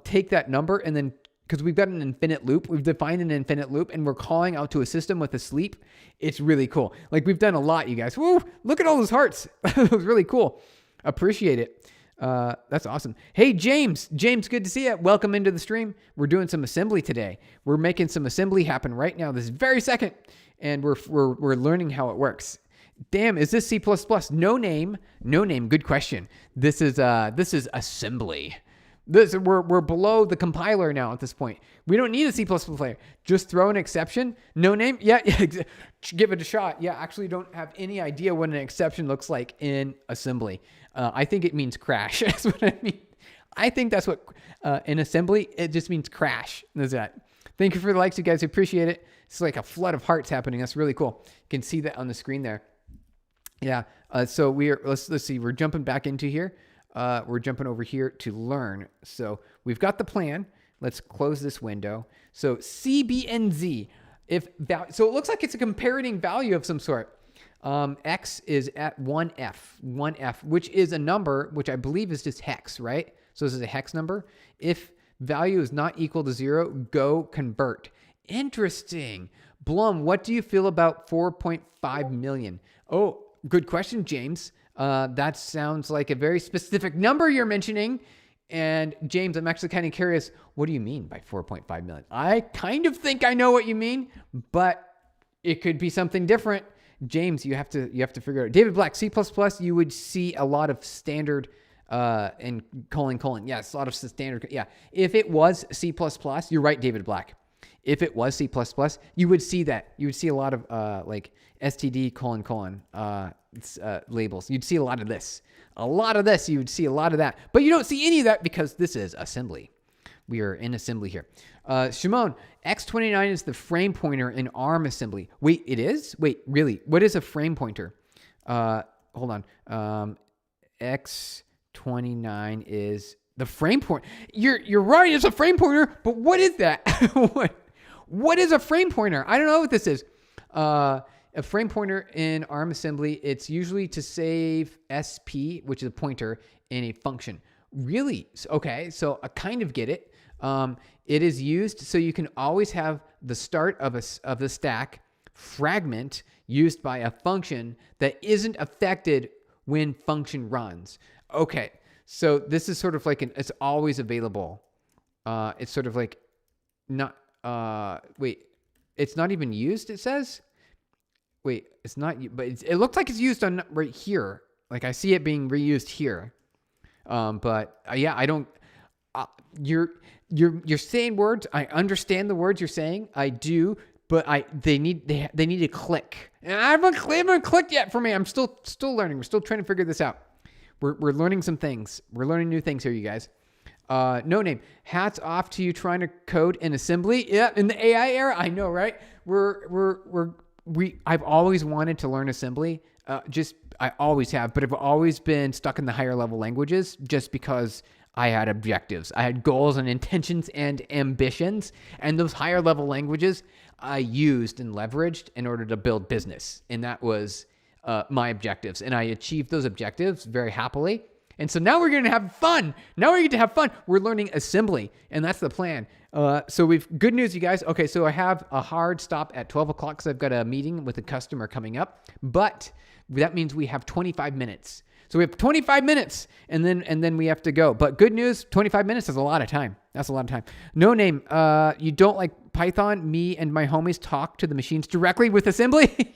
Take that number and then, because we've got an infinite loop, we've defined an infinite loop and we're calling out to a system with asleep. It's really cool. Like we've done a lot, you guys. Woo! Look at all those hearts. It was really cool. Appreciate it. That's awesome. Hey, James, good to see you. Welcome into the stream. We're doing some assembly today. We're making some assembly happen right now, this very second. And we're learning how it works. Damn, is this C++? No name. Good question. This is assembly. We're below the compiler now at this point. We don't need a C++ player. Just throw an exception. No name. Yeah. Give it a shot. Yeah. Actually, don't have any idea what an exception looks like in assembly. I think it means crash. That's what I mean. I think that's what in assembly it just means crash. That's that. Thank you for the likes, you guys. Appreciate it. It's like a flood of hearts happening. That's really cool. You can see that on the screen there. Yeah. So let's see. We're jumping back into here. We're jumping over here to learn. So we've got the plan. Let's close this window. So CBNZ. So it looks like it's a comparing value of some sort. X is at 1F, which is a number, which I believe is just hex, right? So this is a hex number. If value is not equal to 0, go convert. Interesting. Blum, what do you feel about 4.5 million? Oh, good question, James. That sounds like a very specific number you're mentioning. And James, I'm actually kind of curious, what do you mean by 4.5 million? I kind of think I know what you mean, but it could be something different. James, you have to figure it out. David Black, C++, you would see a lot of standard and colon. Yes, a lot of standard. Yeah. If it was C++, you're right, David Black. If it was C++, you would see that. You would see a lot of like std : labels. You'd see a lot of this. You would see a lot of that. But you don't see any of that because this is assembly. We are in assembly here. Shimon, X29 is the frame pointer in ARM assembly. Wait, it is? Wait, really? What is a frame pointer? Hold on. X29 is the frame point. You're right. It's a frame pointer, but what is that? What is a frame pointer? I don't know what this is. A frame pointer in ARM assembly, it's usually to save SP, which is a pointer, in a function. Really? Okay, so I kind of get it. It is used so you can always have the start of the stack fragment used by a function that isn't affected when function runs. Okay, so this is sort of like it's always available. It's sort of like not, wait, it's not even used, it says? Wait, it's not, but it looks like it's used on right here. Like I see it being reused here. But yeah, I don't, you're saying words. I understand the words you're saying. I do, but they need to click. And I haven't clicked yet for me. I'm still learning. We're still trying to figure this out. We're learning some things. We're learning new things here, you guys. No name. Hats off to you trying to code in assembly. Yeah, in the AI era, I know, right? I've always wanted to learn assembly. I always have, but I've always been stuck in the higher level languages just because I had objectives. I had goals and intentions and ambitions, and those higher level languages I used and leveraged in order to build business. And that was my objectives. And I achieved those objectives very happily. And so now we're going to have fun. Now we get to have fun. We're learning assembly, and that's the plan. So good news, you guys. Okay, so I have a hard stop at 12 o'clock because I've got a meeting with a customer coming up. But that means we have 25 minutes. So we have 25 minutes, and then we have to go. But good news, 25 minutes is a lot of time. That's a lot of time. No name. You don't like Python? Me and my homies talk to the machines directly with assembly?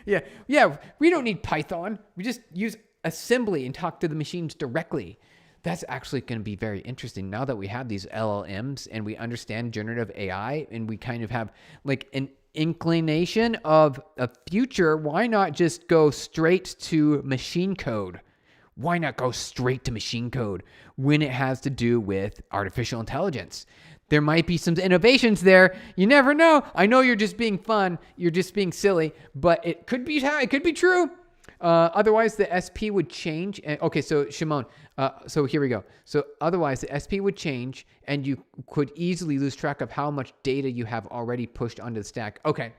Yeah. We don't need Python. We just use assembly and talk to the machines directly. That's actually going to be very interesting now that we have these LLMs and we understand generative AI and we kind of have like an inclination of a future. Why not just go straight to machine code? Why not go straight to machine code when it has to do with artificial intelligence? There might be some innovations there. You never know. I know you're just being fun. You're just being silly, but it could be true. Otherwise, the SP would change. Okay, so Shimon, so here we go. So otherwise, the SP would change, and you could easily lose track of how much data you have already pushed onto the stack. Okay,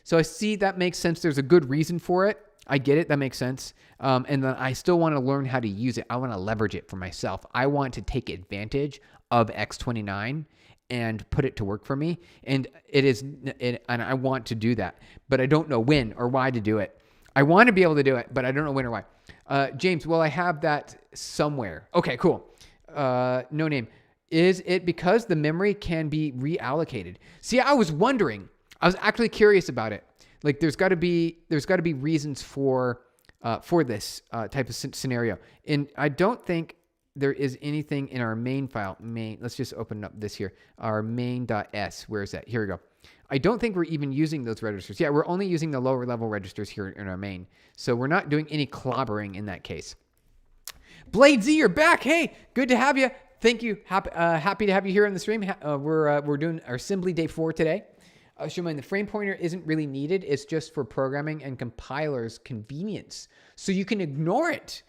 so I see that makes sense. There's a good reason for it. I get it. That makes sense. And then I still want to learn how to use it. I want to leverage it for myself. I want to take advantage of X29 and put it to work for me. And and I want to do that, but I don't know when or why to do it. I want to be able to do it, but I don't know when or why. James, well, I have that somewhere. Okay, cool. No name. Is it because the memory can be reallocated? See, I was wondering. I was actually curious about it. Like, there's got to be reasons for this type of scenario. And I don't think there is anything in our main file. Let's just open up this here. Our main.s. Where is that? Here we go. I don't think we're even using those registers. Yeah, we're only using the lower level registers here in our main. So we're not doing any clobbering in that case. Blade Z, you're back. Hey, good to have you. Thank you. Happy to have you here on the stream. We're doing our assembly day 4 today. Shimon, the frame pointer isn't really needed. It's just for programming and compilers convenience. So you can ignore it.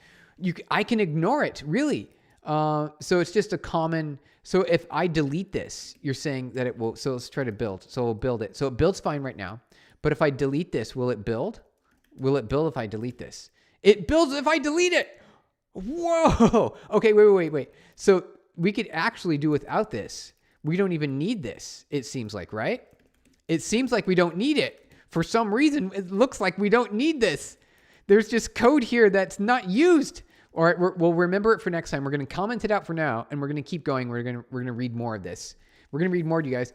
I can ignore it, really. So it's just a common... So if I delete this, you're saying that it will... So let's try to build. So we'll build it. So it builds fine right now. But if I delete this, will it build? Will it build if I delete this? It builds if I delete it. Whoa. Okay, wait. So we could actually do without this. We don't even need this, it seems like, right? It seems like we don't need it. For some reason, it looks like we don't need this. There's just code here that's not used. All right, we'll remember it for next time. We're going to comment it out for now, and we're going to keep going. We're going to read more of this. We're going to read more to you guys.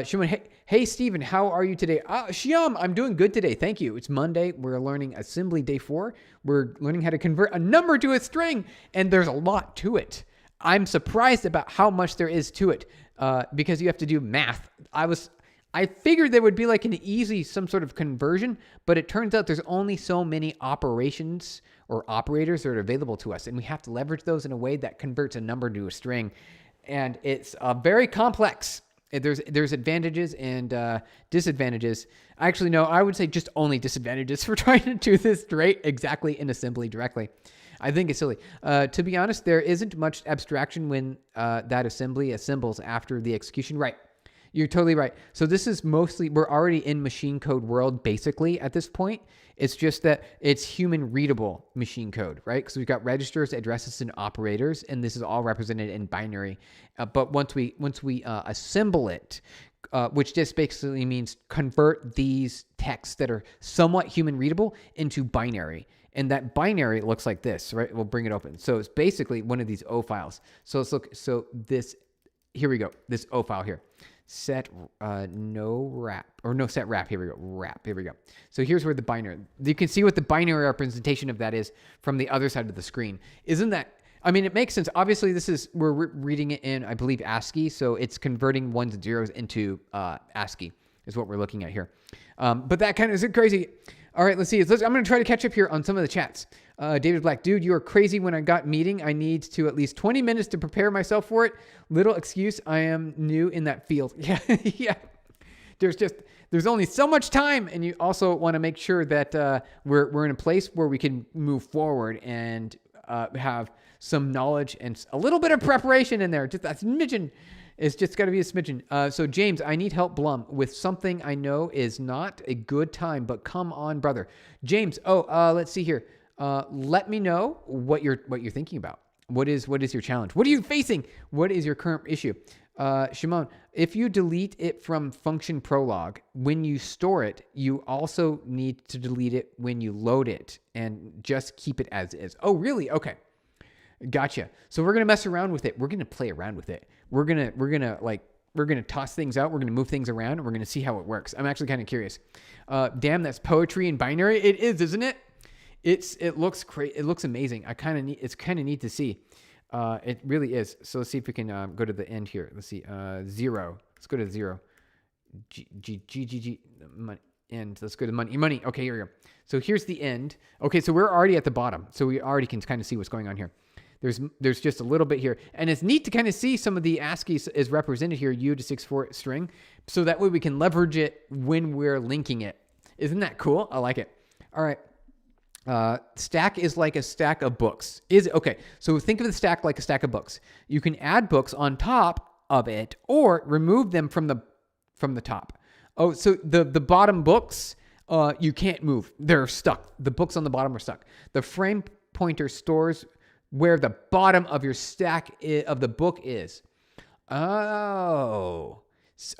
Shimon, hey, Steven, how are you today? Shyam, I'm doing good today. Thank you. It's Monday. We're learning assembly day 4. We're learning how to convert a number to a string, and there's a lot to it. I'm surprised about how much there is to it because you have to do math. I figured there would be like some sort of conversion, but it turns out there's only so many operations or operators that are available to us, and we have to leverage those in a way that converts a number to a string. and it's very complex. There's advantages and disadvantages. Actually, no, I would say just only disadvantages for trying to do this straight exactly in assembly directly. I think it's silly. To be honest, there isn't much abstraction when that assembly assembles after the execution. Right. You're totally right. So this is mostly, we're already in machine code world basically at this point. It's just that it's human readable machine code, right? Because we've got registers, addresses, and operators, and this is all represented in binary. But once we assemble it, which just basically means convert these texts that are somewhat human readable into binary. And that binary looks like this, right? We'll bring it open. So it's basically one of these O files. So let's look. So this, here we go. This O file here. Set no wrap or no set wrap. Here we go. Wrap. Here we go. So here's where the binary, you can see what the binary representation of that is from the other side of the screen. Isn't that, I mean, it makes sense. Obviously this is, we're reading it in, I believe, ASCII. So it's converting ones and zeros into ASCII is what we're looking at here. But that kind of is crazy. All right, let's see. I'm going to try to catch up here on some of the chats. David Black, dude, you are crazy. When I got meeting, I need to at least 20 minutes to prepare myself for it. Little excuse. I am new in that field. Yeah, yeah. There's only so much time, and you also want to make sure that we're in a place where we can move forward and have some knowledge and a little bit of preparation in there. Just a smidgen. It's just got to be a smidgen. So James, I need help, Blum, with something I know is not a good time, but come on, brother. James, let's see here. Let me know what you're thinking about. What is your challenge? What are you facing? What is your current issue? Shimon, if you delete it from function prologue, when you store it, you also need to delete it when you load it and just keep it as is. Oh, really? Okay. Gotcha. So we're going to mess around with it. We're going to play around with it. We're going to toss things out. We're going to move things around and we're going to see how it works. I'm actually kind of curious. Damn, that's poetry in binary. It is, isn't it? It looks great. It looks amazing. It's kind of neat to see. It really is. So let's see if we can go to the end here. Let's see. 0. Let's go to 0. G money. End. Let's go to money. Okay, here we go. So here's the end. Okay, so we're already at the bottom. So we already can kind of see what's going on here. There's just a little bit here. And it's neat to kind of see some of the ASCII is represented here, U264 string. So that way we can leverage it when we're linking it. Isn't that cool? I like it. All right. Stack is like a stack of books. Okay. So think of the stack like a stack of books. You can add books on top of it or remove them from the top. Oh, so the bottom books, you can't move. They're stuck. The books on the bottom are stuck. The frame pointer stores where the bottom of your stack of the book is. Oh,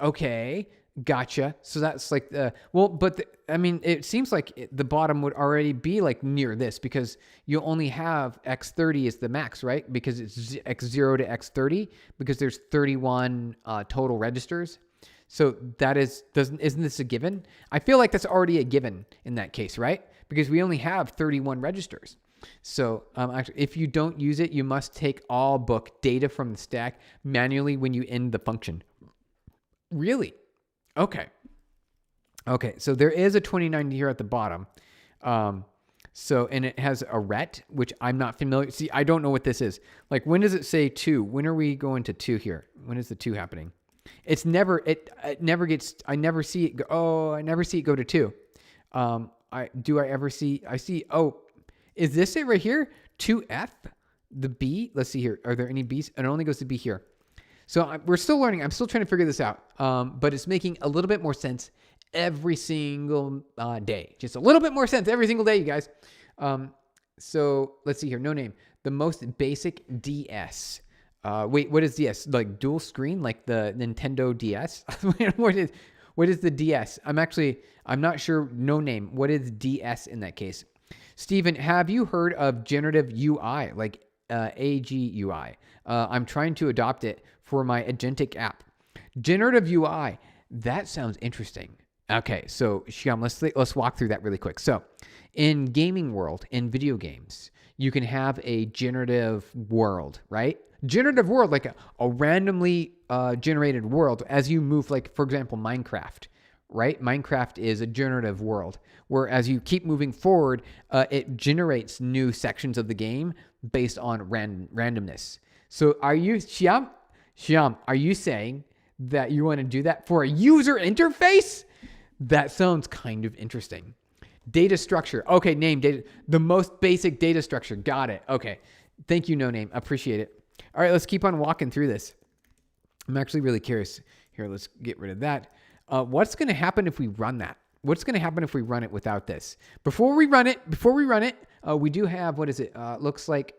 okay. Gotcha. So that's like it seems like the bottom would already be like near this because you only have X30 is the max, right? Because it's X0 to X30 because there's 31 total registers. So isn't this a given? I feel like that's already a given in that case, right? Because we only have 31 registers. So actually, if you don't use it, you must take all book data from the stack manually when you end the function. Really? Okay. So there is a 29 here at the bottom. And it has a ret, which I'm not familiar. See, I don't know what this is. Like, when does it say 2? When are we going to 2 here? When is the 2 happening? It never gets, I never see it go. Oh, I never see it go to 2. Is this it right here? 2F, the B. Let's see here. Are there any B's? It only goes to B here. So we're still learning. I'm still trying to figure this out. But it's making a little bit more sense every single day. Just a little bit more sense every single day, you guys. So let's see here. No name. The most basic DS. Wait, what is DS? Like dual screen, like the Nintendo DS? What is the DS? I'm not sure. No name. What is DS in that case? Steven, have you heard of generative UI, like AGUI? I'm trying to adopt it for my agentic app. Generative UI, that sounds interesting. Okay, so Shyam, let's walk through that really quick. So in gaming world, in video games, you can have a generative world, right? Generative world, like a randomly generated world as you move, like, for example, Minecraft, right? Minecraft is a generative world where as you keep moving forward, it generates new sections of the game based on randomness. So are you, Shyam, Shyam, are you saying that you want to do that for a user interface? That sounds kind of interesting. Data structure. Okay, name data. The most basic data structure. Got it. Okay. Thank you, No Name. Appreciate it. All right, let's keep on walking through this. I'm actually really curious. Here, let's get rid of that. What's going to happen if we run that? What's going to happen if we run it without this? Before we run it, we do have, what is it? Looks like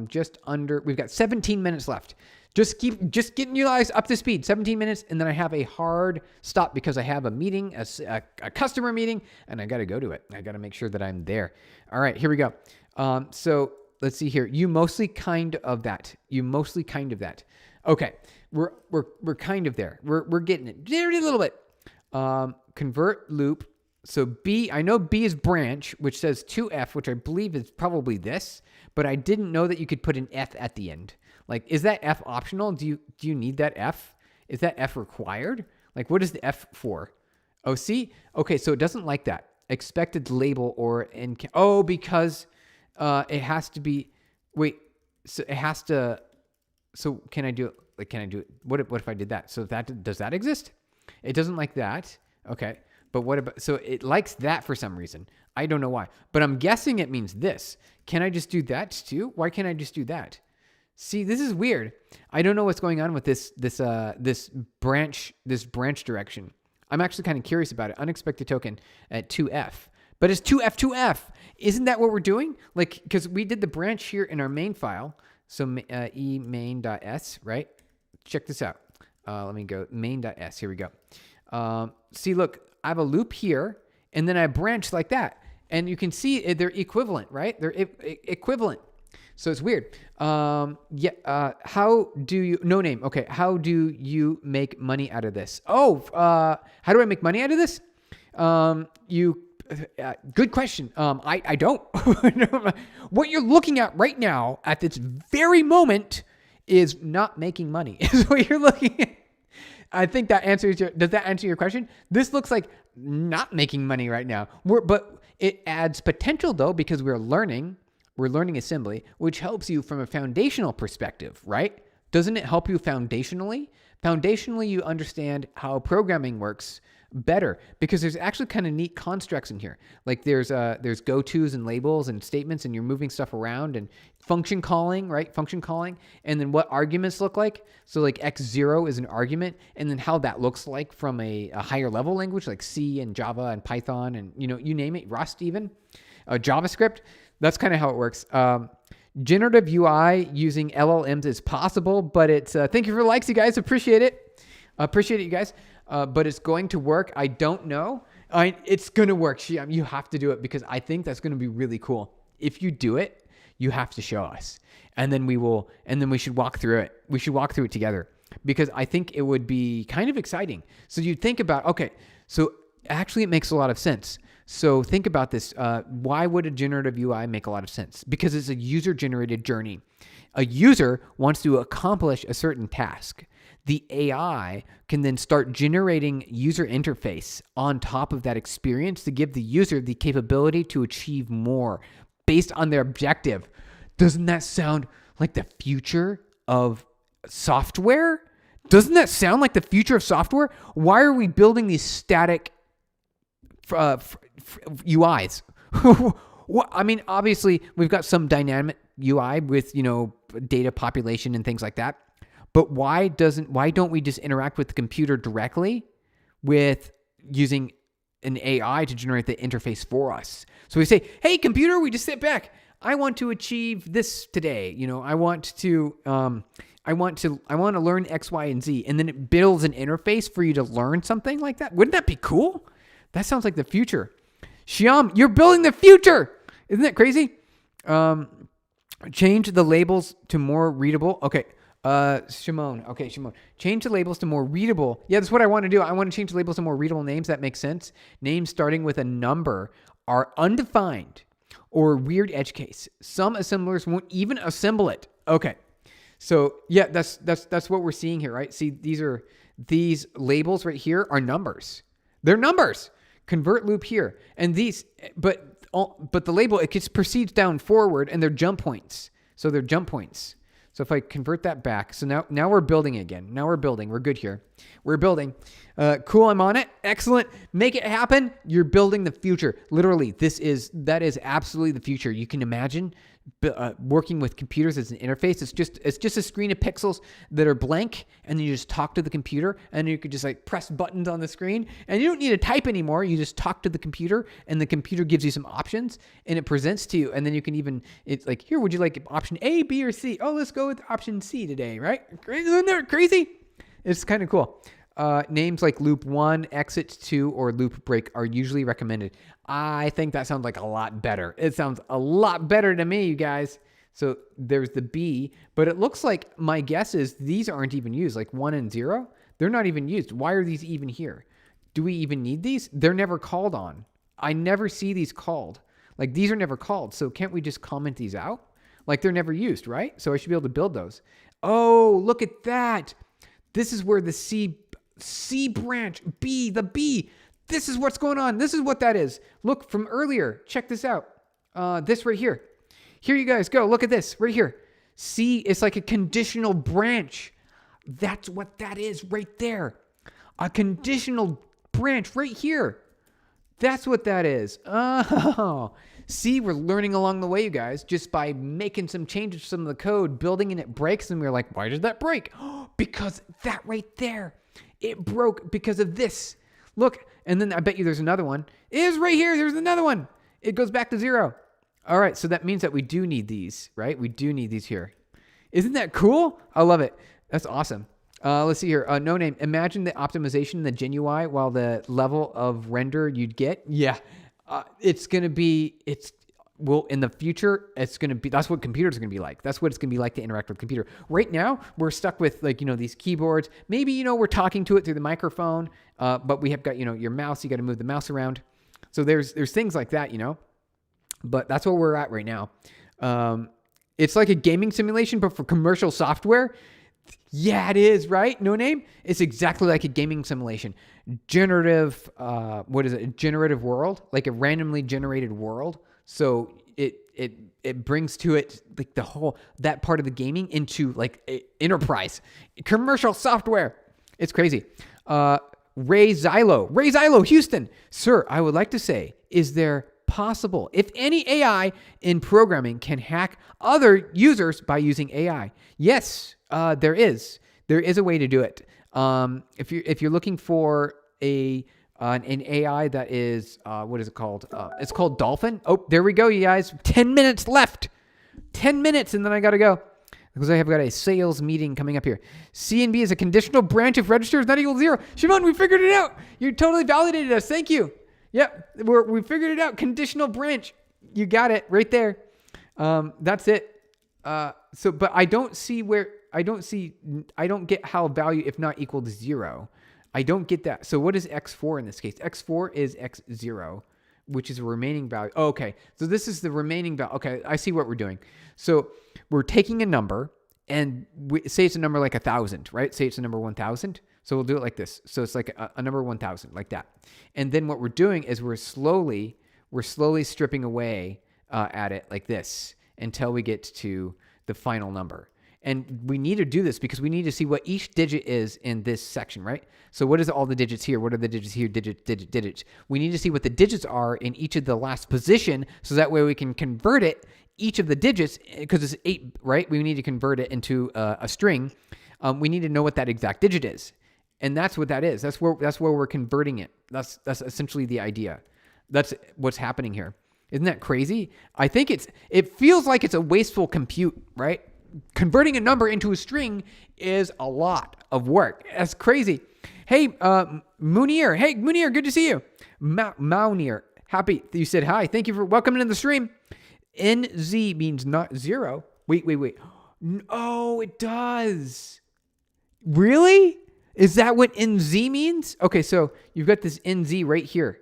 just under, we've got 17 minutes left. Just getting you guys up to speed, 17 minutes, and then I have a hard stop because I have a meeting, a customer meeting, and I got to go to it. I got to make sure that I'm there. All right, here we go. So let's see here. You mostly kind of that. Okay, we're kind of there. We're getting it. Just a little bit. Convert loop. So B, I know B is branch, which says 2F, which I believe is probably this, but I didn't know that you could put an F at the end. Like, is that F optional? Do you need that F? Is that F required? Like, what is the F for? Oh, see? Okay, so it doesn't like that. Expected label or because it has to be. Wait, so it has to. So can I do it? Like, can I do it? What if I did that? So does that exist? It doesn't like that. Okay, but what about? So it likes that for some reason. I don't know why, but I'm guessing it means this. Can I just do that too? Why can't I just do that? See, this is weird. I don't know what's going on with this branch direction. I'm actually kind of curious about it. Unexpected token at 2F. But it's 2F. Isn't that what we're doing? Like, because we did the branch here in our main file. So main.s, right? Check this out. Let me go main.s. Here we go. See, look, I have a loop here, and then I branch like that. And you can see they're equivalent, right? They're equivalent. So it's weird. How do you, No Name. Okay. How do you make money out of this? How do I make money out of this? Good question. I don't. What you're looking at right now at this very moment is not making money. Is what you're looking at. I think that does that answer your question? This looks like not making money right now. But it adds potential though, because we're learning assembly, which helps you from a foundational perspective, right? Doesn't it help you foundationally? Foundationally, you understand how programming works better because there's actually kind of neat constructs in here. Like there's go-tos and labels and statements, and you're moving stuff around, and function calling, right? Function calling, and then what arguments look like. So like X0 is an argument, and then how that looks like from a higher level language like C and Java and Python and you name it, Rust even, JavaScript. That's kind of how it works. Generative UI using LLMs is possible, but it's thank you for the likes, you guys. Appreciate it. Appreciate it, you guys. But it's going to work. I don't know. It's going to work. You have to do it because I think that's going to be really cool. If you do it, you have to show us. And then we should walk through it. We should walk through it together because I think it would be kind of exciting. So you think about, okay, so actually it makes a lot of sense. So think about this. Why would a generative UI make a lot of sense? Because it's a user-generated journey. A user wants to accomplish a certain task. The AI can then start generating user interface on top of that experience to give the user the capability to achieve more based on their objective. Doesn't that sound like the future of software? Doesn't that sound like the future of software? Why are we building these static UIs? I mean, obviously, we've got some dynamic UI with, data population and things like that. But why don't we just interact with the computer directly with using an AI to generate the interface for us? So we say, hey, computer, we just sit back. I want to achieve this today. I want to learn X, Y, and Z. And then it builds an interface for you to learn something like that. Wouldn't that be cool? That sounds like the future. Shyam, you're building the future. Isn't that crazy? Change the labels to more readable. Okay. Shimon. Okay, Shimon. Change the labels to more readable. Yeah, that's what I want to do. I want to change the labels to more readable names. That makes sense. Names starting with a number are undefined or weird edge case. Some assemblers won't even assemble it. Okay. So yeah, that's what we're seeing here, right? See, these labels right here are numbers. They're numbers. Convert loop here. And but the label, it proceeds down forward and they're jump points. So they're jump points. So if I convert that back, so now we're building again. Now we're building. We're good here. We're building. Cool, I'm on it. Excellent. Make it happen. You're building the future. Literally, that is absolutely the future. You can imagine working with computers as an interface. It's just a screen of pixels that are blank, and then you just talk to the computer, and you could just like press buttons on the screen, and you don't need to type anymore. You just talk to the computer, and the computer gives you some options, and it presents to you, and then you can even, it's like, here, would you like option A, B, or C? Oh, let's go with option C today, right? Isn't that crazy? It's kind of cool. Names like loop 1, exit 2, or loop break are usually recommended. I think that sounds like a lot better. It sounds a lot better to me, you guys. So there's the B, but it looks like my guess is these aren't even used, like 1 and 0. They're not even used. Why are these even here? Do we even need these? They're never called on. I never see these called. Like these are never called. So can't we just comment these out? Like they're never used, right? So I should be able to build those. Oh, look at that. This is where the C branch, the B. This is what's going on. This is what that is. Look from earlier. Check this out. This right here. Here you guys go. Look at this right here. C is like a conditional branch. That's what that is right there. A conditional branch right here. That's what that is. Oh, see, we're learning along the way, you guys, just by making some changes to some of the code, building and it breaks. And we're like, why did that break? Because that right there. It broke because of this. Look, and then I bet you there's another one. It is right here. There's another one. It goes back to 0. All right, so that means that we do need these, right? We do need these here. Isn't that cool? I love it. That's awesome. Let's see here. No name. Imagine the optimization in the GenUI while the level of render you'd get. Yeah, it's going to be, in the future, it's going to be, that's what computers are going to be like. That's what it's going to be like to interact with a computer. Right now, we're stuck with these keyboards. Maybe, we're talking to it through the microphone, but we have got, your mouse, you got to move the mouse around. So there's things like that, but that's where we're at right now. It's like a gaming simulation, but for commercial software. Yeah, it is, right? No name? It's exactly like a gaming simulation. Generative, generative world, like a randomly generated world. So it brings to it like that part of the gaming into like enterprise commercial software. It's crazy. Ray Zylo, Houston. Sir, I would like to say, is there possible if any AI in programming can hack other users by using AI? Yes, there is. There is a way to do it. If you're looking for an AI that is, what is it called? It's called Dolphin. Oh, there we go, you guys. 10 minutes left. 10 minutes, and then I got to go because I have got a sales meeting coming up here. CNB is a conditional branch if register is not equal to 0. Shimon, we figured it out. You totally validated us. Thank you. Yep, we figured it out. Conditional branch. You got it right there. That's it. But I don't get how value if not equal to 0. I don't get that. So what is X4 in this case? X4 is X0, which is a remaining value. Oh, okay. So this is the remaining value. Okay, I see what we're doing. So we're taking a number and say it's a number like 1,000, right? Say it's a number 1,000. So we'll do it like this. So it's like a number 1,000, like that. And then what we're doing is we're slowly stripping away at it like this until we get to the final number. And we need to do this because we need to see what each digit is in this section, right? So what is all the digits here? What are the digits here? Digits. We need to see what the digits are in each of the last position so that way we can convert it, each of the digits, because it's 8, right? We need to convert it into a string. We need to know what that exact digit is. And that's what that is. That's where we're converting it. That's essentially the idea. That's what's happening here. Isn't that crazy? I think it feels like it's a wasteful compute, right? Converting a number into a string is a lot of work. That's crazy. Hey, Munir. Hey, Munir, good to see you. Maunir, happy you said hi. Thank you for welcoming in the stream. NZ means not 0. Wait. Oh, it does. Really? Is that what NZ means? Okay, so you've got this NZ right here.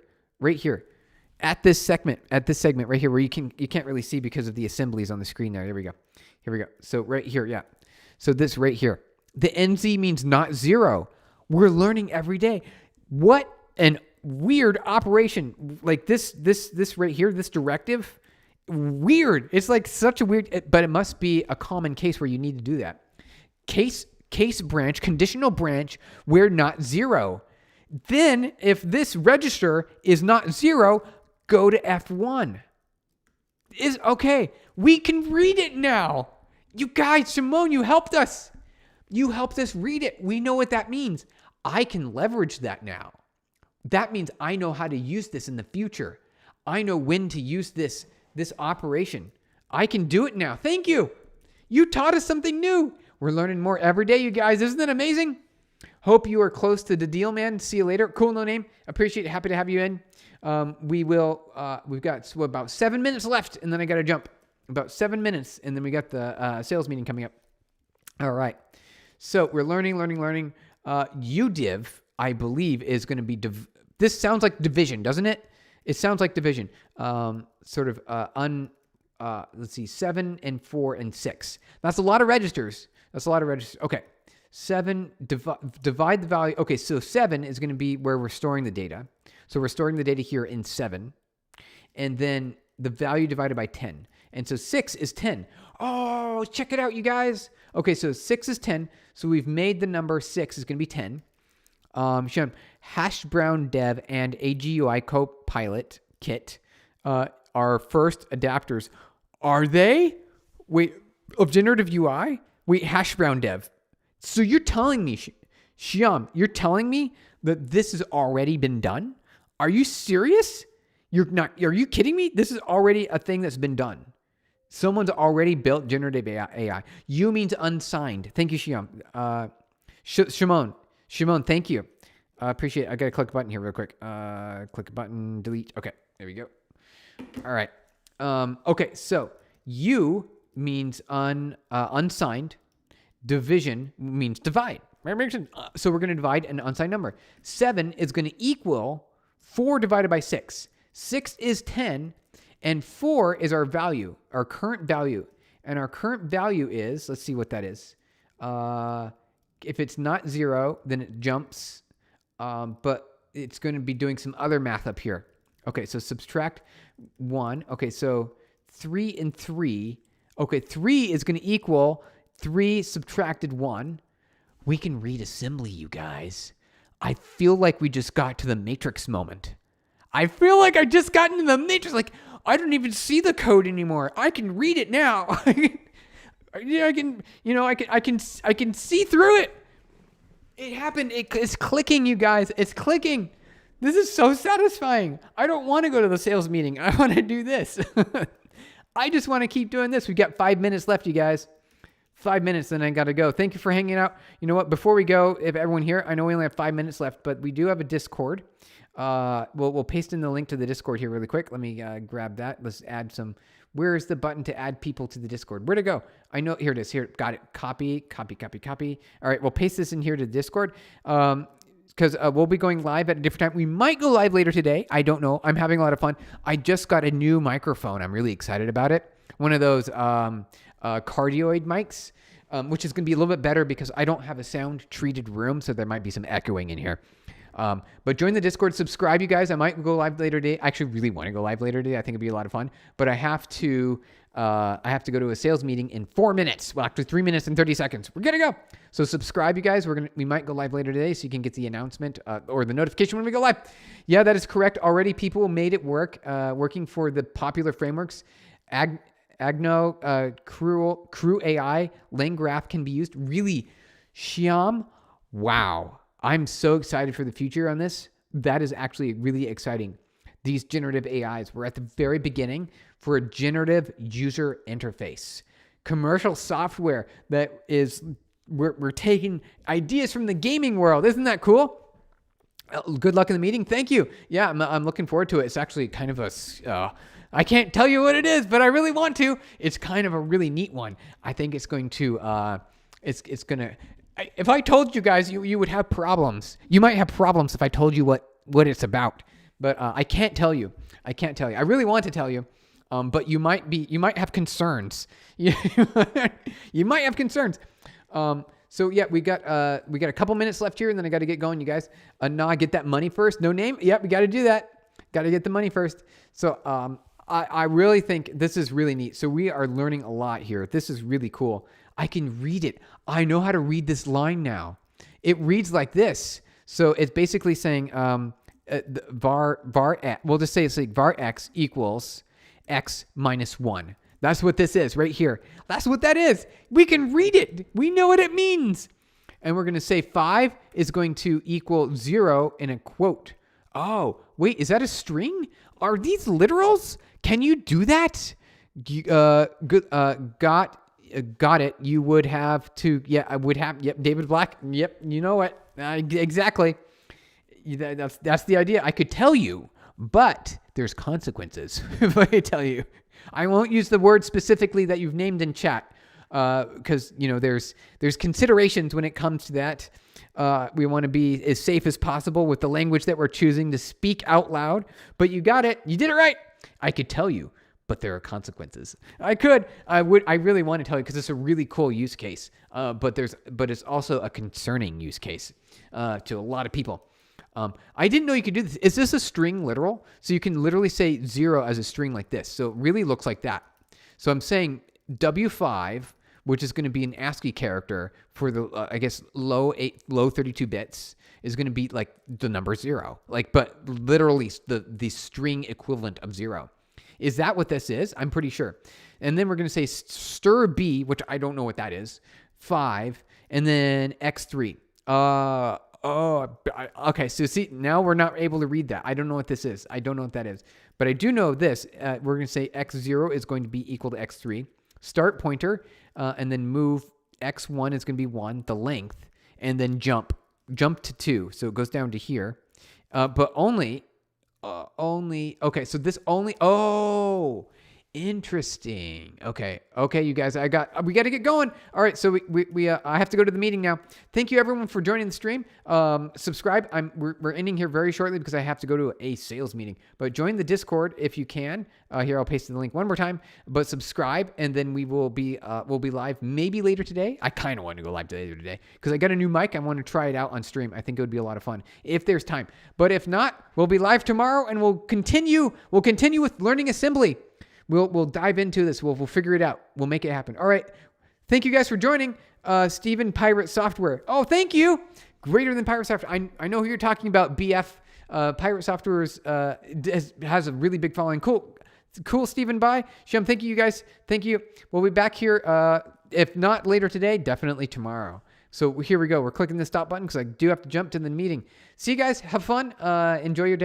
At this segment right here where you can't really see because of the assemblies on the screen there. Here we go. So right here, yeah. So this right here. The NZ means not 0. We're learning every day. What an weird operation. Like this right here, this directive Weird. It's like such a weird, but it must be a common case where you need to do that. Case branch, conditional branch, where not zero. Then if this register is not zero, go to F1. Is okay. We can read it now. You guys, Simone, you helped us. You helped us read it. We know what that means. I can leverage that now. That means I know how to use this in the future. I know when to use this operation. I can do it now. Thank you. You taught us something new. We're learning more every day, you guys. Isn't that amazing? Hope you are close to the deal, man. See you later. Cool, no name. Appreciate it. Happy to have you in. We've got about 7 minutes left, and then I got to jump. About 7 minutes, and then we got the sales meeting coming up. All right. So we're learning. UDiv, I believe, is going to be... this sounds like division, doesn't it? It sounds like division. Let's see, 7 and 4 and 6. That's a lot of registers. Okay. 7, divide the value. Okay, so 7 is going to be where we're storing the data. So we're storing the data here in 7. And then the value divided by 10. And so 6 is 10. Oh, check it out, you guys. Okay, so 6 is 10. So we've made the number 6 is going to be 10. Hash Brown Dev and AGUI Copilot Kit are first adapters. Are they? Wait, of generative UI? Wait, Hash Brown Dev. So you're telling me, Shyam, you're telling me that this has already been done? Are you serious? You're not. Are you kidding me? This is already a thing that's been done. Someone's already built generative AI. You means unsigned. Thank you, Shyam. Shimon, thank you. Appreciate it. I got to click a button here real quick. Click a button, delete. Okay, there we go. All right. Okay, so U means unsigned. Division means divide. So we're going to divide an unsigned number. 7 is going to equal 4 divided by 6. 6 is 10, and 4 is our value, our current value. And our current value is, let's see what that is. If it's not 0, then it jumps. But it's going to be doing some other math up here. Okay, so subtract 1. Okay, so 3 and 3. Okay, 3 is going to equal 3 subtracted 1. We can read assembly, you guys. I feel like we just got to the Matrix moment. I feel like I just got into the Matrix. Like, I don't even see the code anymore. I can read it now. I can see through it. It happened. It's clicking, you guys. It's clicking. This is so satisfying. I don't want to go to the sales meeting. I want to do this. I just want to keep doing this. We've got 5 minutes left, you guys. 5 minutes, then I got to go. Thank you for hanging out. You know what? Before we go, if everyone here, I know we only have 5 minutes left, but we do have a Discord. We'll paste in the link to the Discord here really quick. Let me grab that. Let's add some. Where is the button to add people to the Discord? Where'd it go? I know. Here it is. Here. Got it. Copy. All right. We'll paste this in here to Discord. Because we'll be going live at a different time. We might go live later today. I don't know. I'm having a lot of fun. I just got a new microphone. I'm really excited about it. One of those cardioid mics, which is going to be a little bit better because I don't have a sound treated room. So there might be some echoing in here. But join the Discord, subscribe, you guys. I might go live later today. I actually really want to go live later today. I think it'd be a lot of fun, but I have to go to a sales meeting in 4 minutes. Well, actually 3 minutes and 30 seconds. We're going to go. So subscribe, you guys. We might go live later today so you can get the announcement, or the notification when we go live. Yeah, that is correct. Already people made it work, working for the popular frameworks. Agno, Crew AI, LangGraph can be used. Really, Shyam, wow. I'm so excited for the future on this. That is actually really exciting. These generative AIs, we're at the very beginning for a generative user interface. Commercial software that is, we're taking ideas from the gaming world. Isn't that cool? Good luck in the meeting. Thank you. Yeah, I'm looking forward to it. It's actually kind of I can't tell you what it is, but I really want to. It's kind of a really neat one. I think it's going to, it's going to, if I told you guys, you would have problems. You might have problems if I told you what it's about. But I can't tell you. I really want to tell you, but you might have concerns. You might have concerns. So yeah, we got a couple minutes left here, and then I got to get going, you guys. Get that money first. No name. Yep, we got to do that. Got to get the money first. So I really think this is really neat. So we are learning a lot here. This is really cool. I can read it. I know how to read this line now. It reads like this. So it's basically saying we'll just say it's like var x equals x minus 1. That's what this is right here. That's what that is. We can read it. We know what it means. And we're going to say 5 is going to equal 0 in a quote. Oh, wait, is that a string? Are these literals? Can you do that? Got it. You would have to, I would have, David Black. Yep, you know what? Exactly. That's the idea. I could tell you, but there's consequences if I tell you. I won't use the word specifically that you've named in chat because, there's considerations when it comes to that. We want to be as safe as possible with the language that we're choosing to speak out loud. But you got it. You did it right. I could tell you, but there are consequences. I really want to tell you because it's a really cool use case. But it's also a concerning use case to a lot of people. I didn't know you could do this. Is this a string literal? So you can literally say 0 as a string like this. So it really looks like that. So I'm saying W5, which is going to be an ASCII character for the, low 32 bits, is going to be like the number 0. But literally the string equivalent of 0. Is that what this is? I'm pretty sure. And then we're going to say stir B, which I don't know what that is, 5, and then X3. Okay. So see, now we're not able to read that. I don't know what this is. I don't know what that is. But I do know this. We're going to say X0 is going to be equal to X3. Start pointer, and then move X1 is going to be 1, the length, and then jump to 2. So it goes down to here. But only, okay. So this only, interesting. Okay, you guys, we got to get going. All right, so I have to go to the meeting now. Thank you everyone for joining the stream. Subscribe. We're ending here very shortly because I have to go to a sales meeting. But join the Discord if you can. Here, I'll paste the link one more time. But subscribe, and then we'll be live maybe later today. I kind of want to go live later today because I got a new mic. I want to try it out on stream. I think it would be a lot of fun if there's time. But if not, we'll be live tomorrow, and we'll continue with learning assembly. We'll dive into this. We'll figure it out. We'll make it happen. All right. Thank you guys for joining. Stephen Pirate Software. Oh, thank you. Greater than Pirate Software. I know who you're talking about. BF. Pirate Software has a really big following. Cool. Stephen. Bye. Shem. Thank you guys. Thank you. We'll be back here. If not later today, definitely tomorrow. So here we go. We're clicking the stop button because I do have to jump to the meeting. See you guys. Have fun. Enjoy your day.